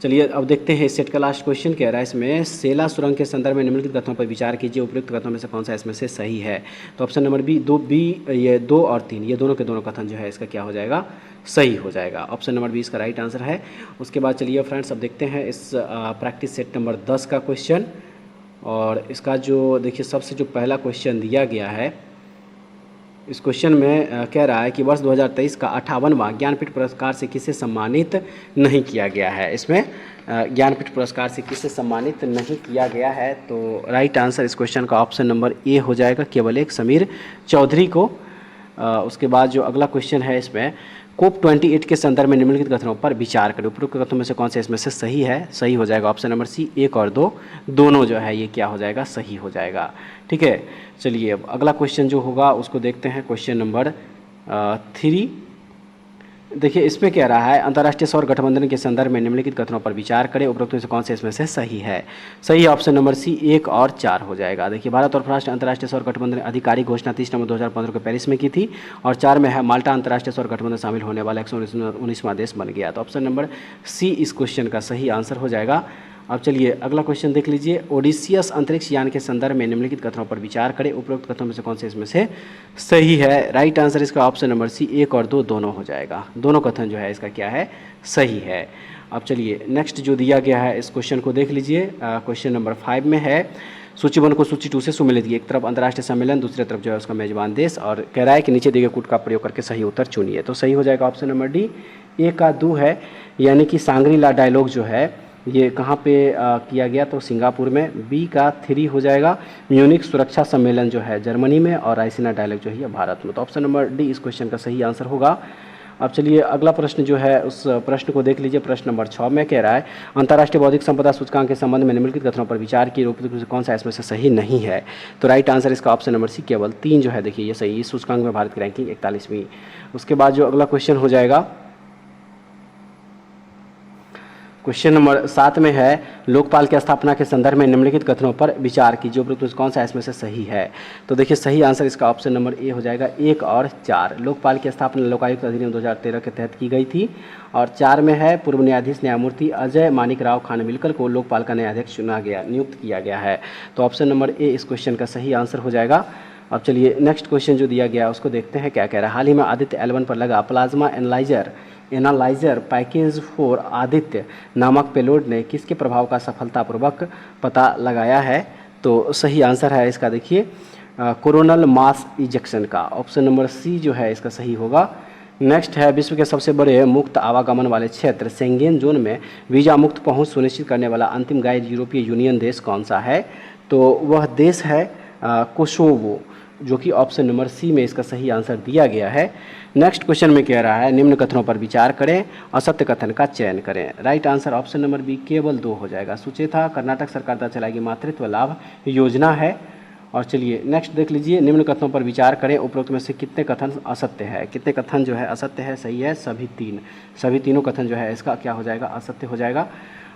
Speaker 1: चलिए अब देखते हैं इस सेट का लास्ट क्वेश्चन कह रहा है इसमें सेला सुरंग के संदर्भ में निम्नलिखित कथनों पर विचार कीजिए, उपयुक्त कथनों में से कौन सा इसमें से सही है। तो ऑप्शन नंबर बी ये 2 और 3 ये दोनों के दोनों कथन जो है इसका क्या हो जाएगा सही हो जाएगा। ऑप्शन नंबर बी इसका राइट आंसर है। उसके बाद चलिए फ्रेंड्स अब देखते हैं इस प्रैक्टिस सेट नंबर 10 का क्वेश्चन। और इसका जो देखिए सबसे जो पहला क्वेश्चन दिया गया है इस क्वेश्चन में कह रहा है कि वर्ष 2023 का 58वां ज्ञानपीठ पुरस्कार से किसे सम्मानित नहीं किया गया है। इसमें ज्ञानपीठ पुरस्कार से किसे सम्मानित नहीं किया गया है। तो राइट आंसर इस क्वेश्चन का ऑप्शन नंबर ए हो जाएगा, केवल एक समीर चौधरी को। उसके बाद जो अगला क्वेश्चन है इसमें कोप 28 के संदर्भ में निम्नलिखित कथनों पर विचार करें, उपयुक्त कथनों में से कौन से इसमें से सही है। सही हो जाएगा ऑप्शन नंबर सी 1 और 2 दोनों जो है ये क्या हो जाएगा सही हो जाएगा। ठीक है, चलिए अब अगला क्वेश्चन जो होगा उसको देखते हैं। क्वेश्चन नंबर 3 देखिए इसमें कह रहा है अंतर्राष्ट्रीय सौर गठबंधन के संदर्भ में निम्नलिखित कथनों पर विचार करें, उपरोक्त में से कौन से इसमें से सही है। सही ऑप्शन नंबर सी 1 और 4 हो जाएगा। देखिए भारत और फ्रांस ने अंतर्राष्ट्रीय सौर गठबंधन आधिकारिक घोषणा 30 नवंबर 2015 को पेरिस में की थी और 4 में है माल्टा अंतर्राष्ट्रीय सौर गठबंधन शामिल होने वाला 119वां देश बन गया। तो ऑप्शन नंबर सी इस क्वेश्चन का सही आंसर हो जाएगा। अब चलिए अगला क्वेश्चन देख लीजिए ओडिसियस अंतरिक्ष यान के संदर्भ में निम्नलिखित कथनों पर विचार करें, उपरोक्त कथनों में से कौन से इसमें से सही है। राइट आंसर इसका ऑप्शन नंबर सी 1 और 2 दोनों हो जाएगा। दोनों कथन जो है इसका क्या है सही है। अब चलिए नेक्स्ट जो दिया गया है इस क्वेश्चन को देख लीजिए। क्वेश्चन नंबर 5 में है सूची 1 को सूची 2 से सुमेलित किए, एक तरफ अंतर्राष्ट्रीय सम्मेलन दूसरी तरफ जो है उसका मेजबान देश, और कह रहा है कि नीचे दिए गए कूट का प्रयोग करके सही उत्तर चुनिए। तो सही हो जाएगा ऑप्शन नंबर डी। ए का 2 है यानी कि सांग्री ला डायलॉग जो है ये कहाँ पे किया गया तो सिंगापुर में। बी का 3 हो जाएगा म्यूनिक सुरक्षा सम्मेलन जो है जर्मनी में, और रायसीना डायलॉग जो है भारत में। तो ऑप्शन नंबर डी इस क्वेश्चन का सही आंसर होगा। अब चलिए अगला प्रश्न जो है उस प्रश्न को देख लीजिए। प्रश्न नंबर 6 में कह रहा है अंतर्राष्ट्रीय बौद्धिक संपदा सूचकांक के संबंध में निम्नलिखित कथनों पर विचार की, उपयुक्त में से कौन सा इसमें से सही नहीं है। तो राइट आंसर इसका ऑप्शन नंबर सी केवल 3 जो है देखिए ये सही। इस सूचकांक में भारत की रैंकिंग 41वीं। उसके बाद जो अगला क्वेश्चन हो जाएगा क्वेश्चन नंबर 7 में है लोकपाल की स्थापना के संदर्भ में निम्नलिखित कथनों पर विचार कीजिए, उपयुक्त कौन सा इसमें से सही है। तो देखिए सही आंसर इसका ऑप्शन नंबर ए हो जाएगा 1 और 4। लोकपाल की स्थापना लोकायुक्त अधिनियम 2013 के तहत की गई थी, और 4 में है पूर्व न्यायाधीश न्यायमूर्ति अजय मानिक राव खानविलकर को लोकपाल का नया अध्यक्ष चुना गया नियुक्त किया गया है। तो ऑप्शन नंबर ए इस क्वेश्चन का सही आंसर हो जाएगा। अब चलिए नेक्स्ट क्वेश्चन जो दिया गया उसको देखते हैं क्या कह रहा है। हाल ही में आदित्य L1 पर लगा प्लाज्मा एनालाइजर पैकेज 4 आदित्य नामक पेलोड ने किसके प्रभाव का सफलतापूर्वक पता लगाया है। तो सही आंसर है इसका देखिए कोरोनल मास इजेक्शन का। ऑप्शन नंबर सी जो है इसका सही होगा। नेक्स्ट है विश्व के सबसे बड़े मुक्त आवागमन वाले क्षेत्र शेंगेन जोन में वीज़ा मुक्त पहुंच सुनिश्चित करने वाला अंतिम गैर यूरोपीय यूनियन देश कौन सा है। तो वह देश है कोसोवो, जो कि ऑप्शन नंबर सी में इसका सही आंसर दिया गया है। नेक्स्ट क्वेश्चन में कह रहा है निम्न कथनों पर विचार करें, असत्य कथन का चयन करें। Right answer option number B केवल 2 हो जाएगा। सुचेता कर्नाटक सरकार द्वारा चलाएगी मातृत्व लाभ योजना है। और चलिए नेक्स्ट देख लीजिए निम्न कथनों पर विचार करें, उपरोक्त में से कितने कथन असत्य है, कितने कथन जो है असत्य है। सही है सभी तीनों कथन जो है इसका क्या हो जाएगा असत्य हो जाएगा।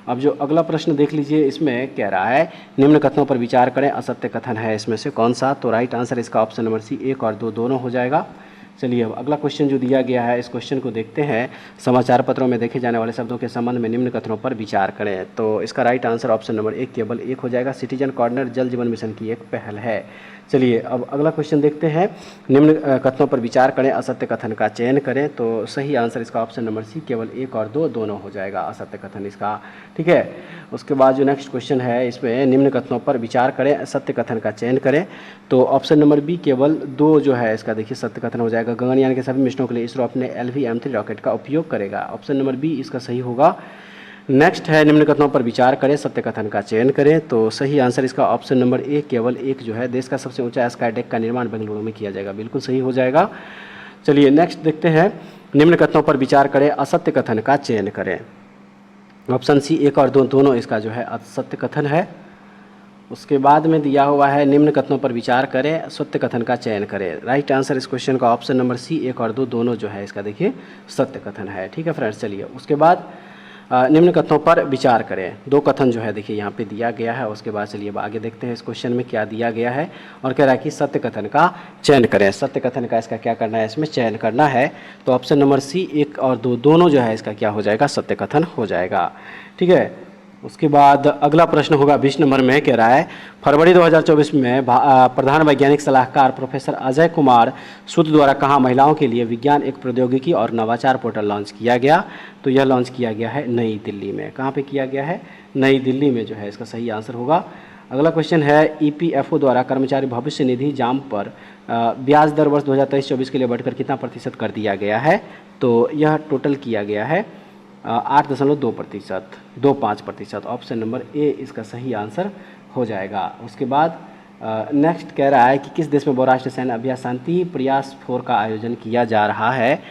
Speaker 1: अब जो अगला प्रश्न देख लीजिए इसमें कह रहा है निम्न कथनों पर विचार करें, असत्य कथन है इसमें से कौन सा। तो राइट आंसर इसका ऑप्शन नंबर सी 1 और 2 दोनों हो जाएगा। चलिए अब अगला क्वेश्चन जो दिया गया है इस क्वेश्चन को देखते हैं। समाचार पत्रों में देखे जाने वाले शब्दों के संबंध में निम्न कथनों पर विचार करें। तो इसका राइट आंसर ऑप्शन नंबर 1 केवल 1 हो जाएगा। सिटीजन कॉर्नर जल जीवन मिशन की एक पहल है। चलिए अब अगला क्वेश्चन देखते हैं। निम्न कथनों पर विचार करें, असत्य कथन का चयन करें। तो सही आंसर इसका ऑप्शन नंबर सी केवल 1 और 2 दोनों हो जाएगा असत्य कथन इसका। ठीक है, उसके बाद जो नेक्स्ट क्वेश्चन है इसमें निम्न कथनों पर विचार करें, सत्य कथन का चयन करें। तो ऑप्शन नंबर बी केवल 2 जो है इसका देखिए सत्य कथन हो जाएगा। गगनयान के सभी मिशनों के लिए इसरो अपने LV-M3 रॉकेट का उपयोग करेगा। ऑप्शन नंबर बी इसका सही होगा। नेक्स्ट है निम्न कथनों पर विचार करें, सत्य कथन का चयन करें। तो सही आंसर इसका ऑप्शन नंबर ए केवल 1 जो है देश का सबसे ऊंचा स्काई डेक का निर्माण बेंगलुरु में किया जाएगा। बिल्कुल सही हो जाएगा। चलिए नेक्स्ट देखते हैं निम्न कथनों पर विचार करें, असत्य कथन का चयन करें। ऑप्शन सी 1 और 2 दोनों इसका जो है असत्य कथन है। उसके बाद में दिया हुआ है निम्न कथनों पर विचार करें, सत्य कथन का चयन करें। राइट आंसर इस क्वेश्चन का ऑप्शन नंबर सी 1 और 2 दोनों जो है इसका देखिए सत्य कथन है। ठीक है फ्रेंड्स, चलिए उसके बाद निम्न कथनों पर विचार करें। 2 कथन जो है देखिए यहाँ पे दिया गया है। उसके बाद चलिए आगे देखते हैं इस क्वेश्चन में क्या दिया गया है, और कह रहा है कि सत्य कथन का चयन करें। सत्य कथन का इसका क्या करना है, इसमें चयन करना है। तो ऑप्शन नंबर सी 1 और 2 दोनों जो है इसका क्या हो जाएगा, सत्य कथन हो जाएगा। ठीक है, उसके बाद अगला प्रश्न होगा 20 नंबर में, कह रहा है फरवरी 2024 में प्रधान वैज्ञानिक सलाहकार प्रोफेसर अजय कुमार सूद द्वारा कहाँ महिलाओं के लिए विज्ञान एक प्रौद्योगिकी और नवाचार पोर्टल लॉन्च किया गया। तो यह लॉन्च किया गया है नई दिल्ली में। कहाँ पे किया गया है, नई दिल्ली में जो है इसका सही आंसर होगा। अगला क्वेश्चन है ईपीएफओ द्वारा कर्मचारी भविष्य निधि जाम पर ब्याज दर वर्ष 2023-24 के लिए बढ़कर कितना प्रतिशत कर दिया गया है। तो यह टोटल किया गया है 8.25%। ऑप्शन नंबर ए इसका सही आंसर हो जाएगा। उसके बाद नेक्स्ट कह रहा है कि किस देश में बहुराष्ट्रीय सैन्य अभ्यास शांति प्रयास 4 का आयोजन किया जा रहा है।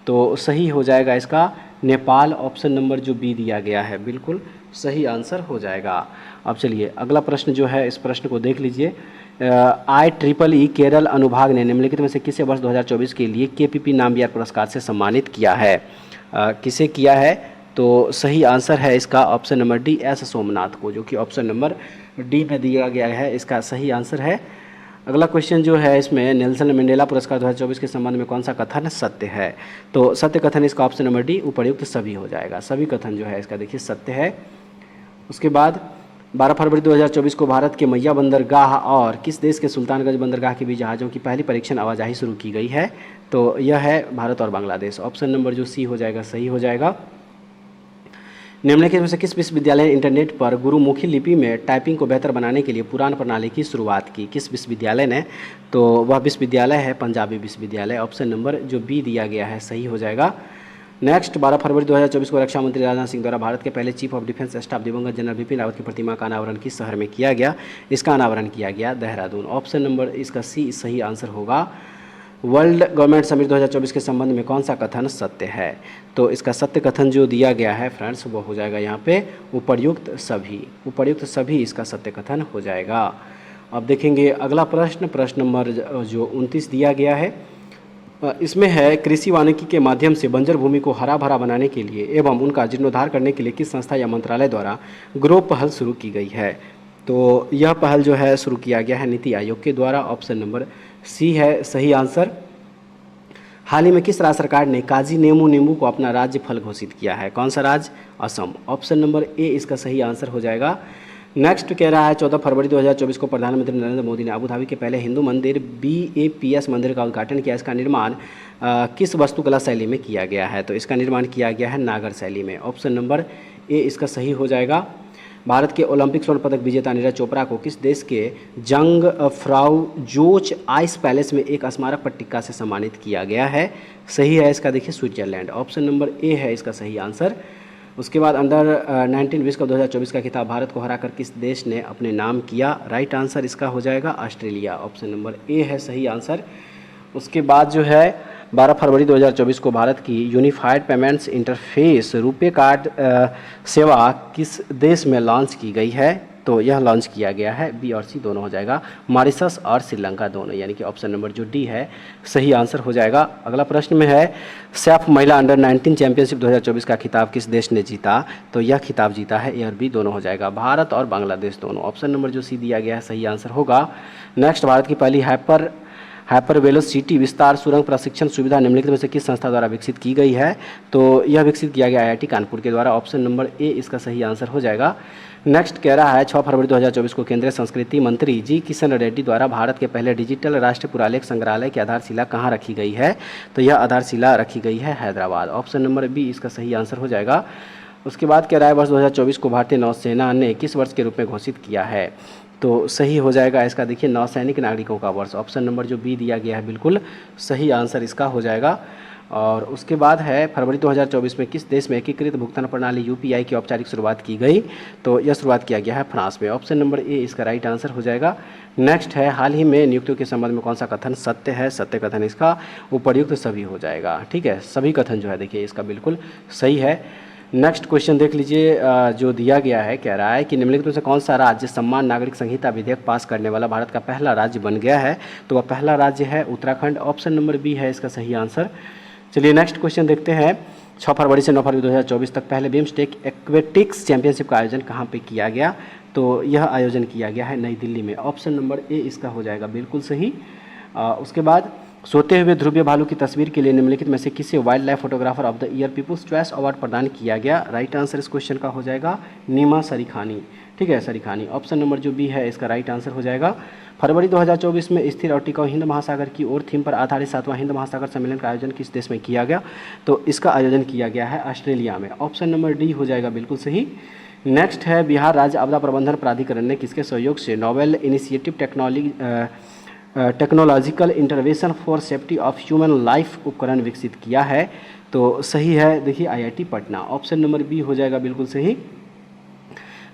Speaker 1: तो सही हो जाएगा इसका नेपाल। ऑप्शन नंबर जो बी दिया गया है बिल्कुल सही आंसर हो जाएगा। अब चलिए अगला प्रश्न जो है, इस प्रश्न को देख लीजिए। IEEE केरल अनुभाग ने निम्नलिखित में से किसे वर्ष 2024 के लिए KPP नामविहार पुरस्कार से सम्मानित किया है। किसे किया है, तो सही आंसर है इसका option number D S Somnath को, जो कि ऑप्शन नंबर डी में दिया गया है, इसका सही आंसर है। अगला क्वेश्चन जो है इसमें नेल्सन मंडेला पुरस्कार 2024 के संबंध में कौन सा कथन सत्य है। तो सत्य कथन इसका ऑप्शन नंबर डी उपर्युक्त सभी हो जाएगा। सभी कथन जो है इसका देखिए सत्य है। उसके बाद 12 फरवरी 2024 को भारत के मैया बंदरगाह और किस देश के सुल्तानगंज बंदरगाह के बीच जहाज़ों की पहली परीक्षण आवाजाही शुरू की गई है। तो यह है भारत और बांग्लादेश। ऑप्शन नंबर जो सी हो जाएगा सही हो जाएगा। निम्नलिखित में से किस विश्वविद्यालय ने इंटरनेट पर गुरुमुखी लिपि में टाइपिंग को बेहतर बनाने के लिए पुराण प्रणाली की शुरुआत की। किस विश्वविद्यालय ने, तो वह विश्वविद्यालय है पंजाबी विश्वविद्यालय। ऑप्शन नंबर जो बी दिया गया है सही हो जाएगा। नेक्स्ट 12 फरवरी 2024 को रक्षा मंत्री राजनाथ सिंह द्वारा भारत के पहले चीफ ऑफ डिफेंस स्टाफ दिवंगत जनरल बिपिन रावत की प्रतिमा का अनावरण किस शहर में किया गया। इसका अनावरण किया गया देहरादून। ऑप्शन नंबर इसका सी सही आंसर होगा। वर्ल्ड गवर्नमेंट समिट 2024 के संबंध में कौन सा कथन सत्य है। तो इसका सत्य कथन जो दिया गया है फ्रेंड्स वो हो जाएगा यहाँ पे उपर्युक्त सभी। उपर्युक्त सभी इसका सत्य कथन हो जाएगा। अब देखेंगे अगला प्रश्न, प्रश्न नंबर जो 29 दिया गया है। इसमें है कृषि वानिकी के माध्यम से बंजर भूमि को हरा भरा बनाने के लिए एवं उनका जीर्णोद्धार करने के लिए किस संस्था या मंत्रालय द्वारा ग्रो पहल शुरू की गई है। तो यह पहल जो है शुरू किया गया है नीति आयोग के द्वारा। ऑप्शन नंबर सी है सही आंसर। हाल ही में किस राज्य सरकार ने काजी नींबू को अपना राज्य फल घोषित किया है। कौन सा राज्य, असम। ऑप्शन नंबर ए इसका सही आंसर हो जाएगा। नेक्स्ट कह रहा है 14 फरवरी 2024 को प्रधानमंत्री नरेंद्र मोदी ने अबू धाबी के पहले हिंदू मंदिर BAPS मंदिर का उद्घाटन किया। इसका निर्माण किस वास्तुकला शैली में किया गया है। तो इसका निर्माण किया गया है नागर शैली में। ऑप्शन नंबर ए इसका सही हो जाएगा। भारत के ओलंपिक स्वर्ण पदक विजेता नीरज चोपड़ा को किस देश के जंग फ्राउ जोच आइस पैलेस में एक स्मारक पट्टिका से सम्मानित किया गया है। सही है इसका देखिए स्विट्जरलैंड। ऑप्शन नंबर ए है इसका सही आंसर। उसके बाद अंडर 19 विश्व कप 2024 का खिताब भारत को हराकर किस देश ने अपने नाम किया। राइट आंसर इसका हो जाएगा ऑस्ट्रेलिया। ऑप्शन नंबर ए है सही आंसर। उसके बाद जो है 12 फरवरी 2024 को भारत की unified payments interface RuPay card सेवा किस देश में लॉन्च की गई है। तो यह लॉन्च किया गया है, बी और सी दोनों हो जाएगा, मॉरिशस और श्रीलंका दोनों, यानी कि ऑप्शन नंबर जो डी है सही आंसर हो जाएगा। अगला प्रश्न में है सैफ महिला अंडर 19 चैंपियनशिप 2024 का खिताब किस देश ने जीता। तो यह खिताब जीता है, ए और बी दोनों हो जाएगा, भारत और बांग्लादेश दोनों। ऑप्शन नंबर जो सी दिया गया है सही आंसर होगा। नेक्स्ट भारत की पहली हाइपर वेलोसिटी विस्तार सुरंग प्रशिक्षण सुविधा निम्नलिखित में से किस संस्था द्वारा विकसित की गई है। तो यह विकसित किया गया IIT कानपुर के द्वारा। ऑप्शन नंबर ए इसका सही आंसर हो जाएगा। नेक्स्ट कह रहा है 6 फरवरी 2024 को केंद्रीय संस्कृति मंत्री जी किशन रेड्डी द्वारा भारत के पहले डिजिटल राष्ट्रीय पुरालेख संग्रहालय की आधारशिला कहाँ रखी गई है। तो यह आधारशिला रखी गई है हैदराबाद। ऑप्शन नंबर बी इसका सही आंसर हो जाएगा। उसके बाद कह रहा है वर्ष 2024 को भारतीय नौसेना ने किस वर्ष के रूप में घोषित किया है। तो सही हो जाएगा इसका देखिए नौसैनिक नागरिकों का वर्ष। ऑप्शन नंबर जो बी दिया गया है बिल्कुल सही आंसर इसका हो जाएगा। और उसके बाद है फरवरी 2024 में किस देश में एकीकृत भुगतान प्रणाली यूपीआई की औपचारिक शुरुआत की गई? तो यह शुरुआत किया गया है फ्रांस में। ऑप्शन नंबर ए इसका राइट आंसर हो जाएगा। नेक्स्ट है हाल ही में नियुक्तियों के संबंध में कौन सा कथन सत्य है? सत्य कथन इसका उपर्युक्त सभी हो जाएगा। ठीक है, सभी कथन जो है देखिए इसका बिल्कुल सही है। नेक्स्ट क्वेश्चन देख लीजिए, जो दिया गया है कह रहा है कि निम्नलिखित में से कौन सा राज्य सम्मान नागरिक संहिता विधेयक पास करने वाला भारत का पहला राज्य बन गया है? तो वह पहला राज्य है उत्तराखंड। ऑप्शन नंबर बी है इसका सही आंसर। चलिए नेक्स्ट क्वेश्चन देखते हैं। 6 फरवरी से 9 फरवरी 2024 तक पहले बिम्स्टेक एक्वेटिक्स चैंपियनशिप का आयोजन कहाँ पे किया गया? तो यह आयोजन किया गया है नई दिल्ली में। ऑप्शन नंबर ए इसका हो जाएगा बिल्कुल सही। उसके बाद सोते हुए ध्रुवीय भालू की तस्वीर के लिए निम्नलिखित में से किसे wildlife photographer of the year people's choice award प्रदान किया गया? राइट आंसर इस क्वेश्चन का हो जाएगा नीमा सरीखानी। ठीक है, सरीखानी। ऑप्शन नंबर जो बी है इसका राइट आंसर हो जाएगा। फरवरी 2024 में स्थिर और टिकाऊ हिंद महासागर की ओर थीम पर आधारित 7वां हिंद महासागर सम्मेलन का आयोजन किस देश में किया गया? तो इसका आयोजन किया गया है ऑस्ट्रेलिया में। ऑप्शन नंबर डी हो जाएगा बिल्कुल सही। नेक्स्ट है बिहार राज्य आपदा प्रबंधन प्राधिकरण ने किसके सहयोग से novel initiative technological intervention for safety of human life उपकरण विकसित किया है? तो सही है देखिए IIT Patna. Option number B हो जाएगा बिल्कुल सही।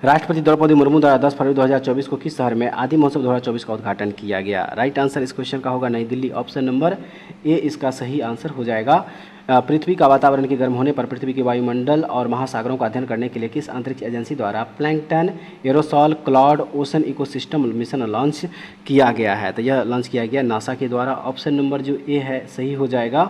Speaker 1: राष्ट्रपति द्रौपदी मुर्मू द्वारा 10 फरवरी 2024 को किस शहर में आदि महोत्सव 2024 का उद्घाटन किया गया? राइट आंसर इस क्वेश्चन का होगा नई दिल्ली। ऑप्शन नंबर ए इसका सही आंसर हो जाएगा। पृथ्वी का वातावरण के गर्म होने पर पृथ्वी के वायुमंडल और महासागरों का अध्ययन करने के लिए किस अंतरिक्ष एजेंसी द्वारा plankton aerosol cloud ocean ecosystem mission launch किया गया है? तो यह लॉन्च किया गया नासा के द्वारा। ऑप्शन नंबर जो ए है सही हो जाएगा।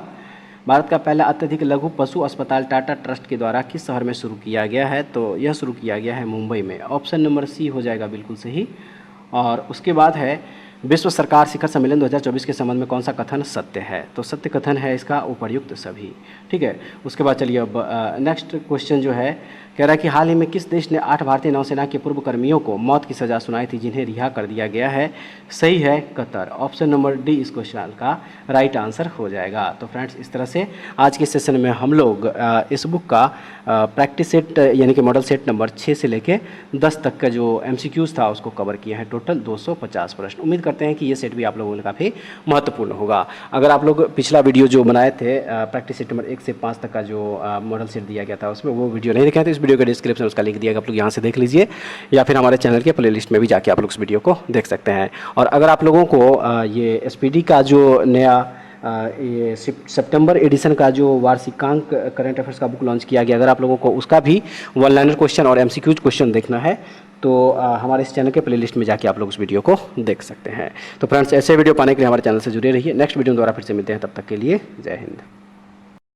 Speaker 1: भारत का पहला अत्यधिक लघु पशु अस्पताल टाटा ट्रस्ट के द्वारा किस शहर में शुरू किया गया है? तो यह शुरू किया गया है मुंबई में। ऑप्शन नंबर सी हो जाएगा बिल्कुल सही। और उसके बाद है विश्व सरकार शिखर सम्मेलन 2024 के संबंध में कौन सा कथन सत्य है? तो सत्य कथन है इसका उपर्युक्त सभी। ठीक है, उसके बाद चलिए अब नेक्स्ट क्वेश्चन जो है कह रहा है कि हाल ही में किस देश ने 8 भारतीय नौसेना के पूर्व कर्मियों को मौत की सज़ा सुनाई थी जिन्हें रिहा कर दिया गया है? सही है कतर। ऑप्शन नंबर डी इस क्वेश्चन का राइट आंसर हो जाएगा। तो फ्रेंड्स इस तरह से आज के सेशन में हम लोग इस बुक का प्रैक्टिस सेट यानी कि मॉडल सेट नंबर 6 से लेके 10 तक का जो MCQs था उसको कवर किया है। टोटल 250 प्रश्न। उम्मीद करते हैं कि ये सेट भी आप लोगों के लिए काफ़ी महत्वपूर्ण होगा। अगर आप लोग पिछला वीडियो जो बनाए थे प्रैक्टिस सेट नंबर 1 से 5 तक का जो मॉडल सेट दिया गया था उसमें वो वीडियो नहीं देखे तो इस वीडियो के डिस्क्रिप्शन उसका लिंक दिया गया, आप लोग यहाँ से देख लीजिए या फिर हमारे चैनल के प्लेलिस्ट में भी जाके आप लोग उस वीडियो को देख सकते हैं। और अगर आप लोगों को ये SPD का जो नया ये सितंबर एडिशन का जो वार्षिकांक करंट अफेयर्स का बुक लॉन्च किया गया, अगर आप लोगों को उसका भी वन लाइनर क्वेश्चन और MCQs क्वेश्चन देखना है तो हमारे इस चैनल के प्लेलिस्ट में जाके आप लोग उस वीडियो को देख सकते हैं। तो फ्रेंड्स ऐसे वीडियो पाने के लिए हमारे चैनल से जुड़े रहिए। नेक्स्ट वीडियो द्वारा फिर से मिलते हैं, तब तक के लिए जय हिंद।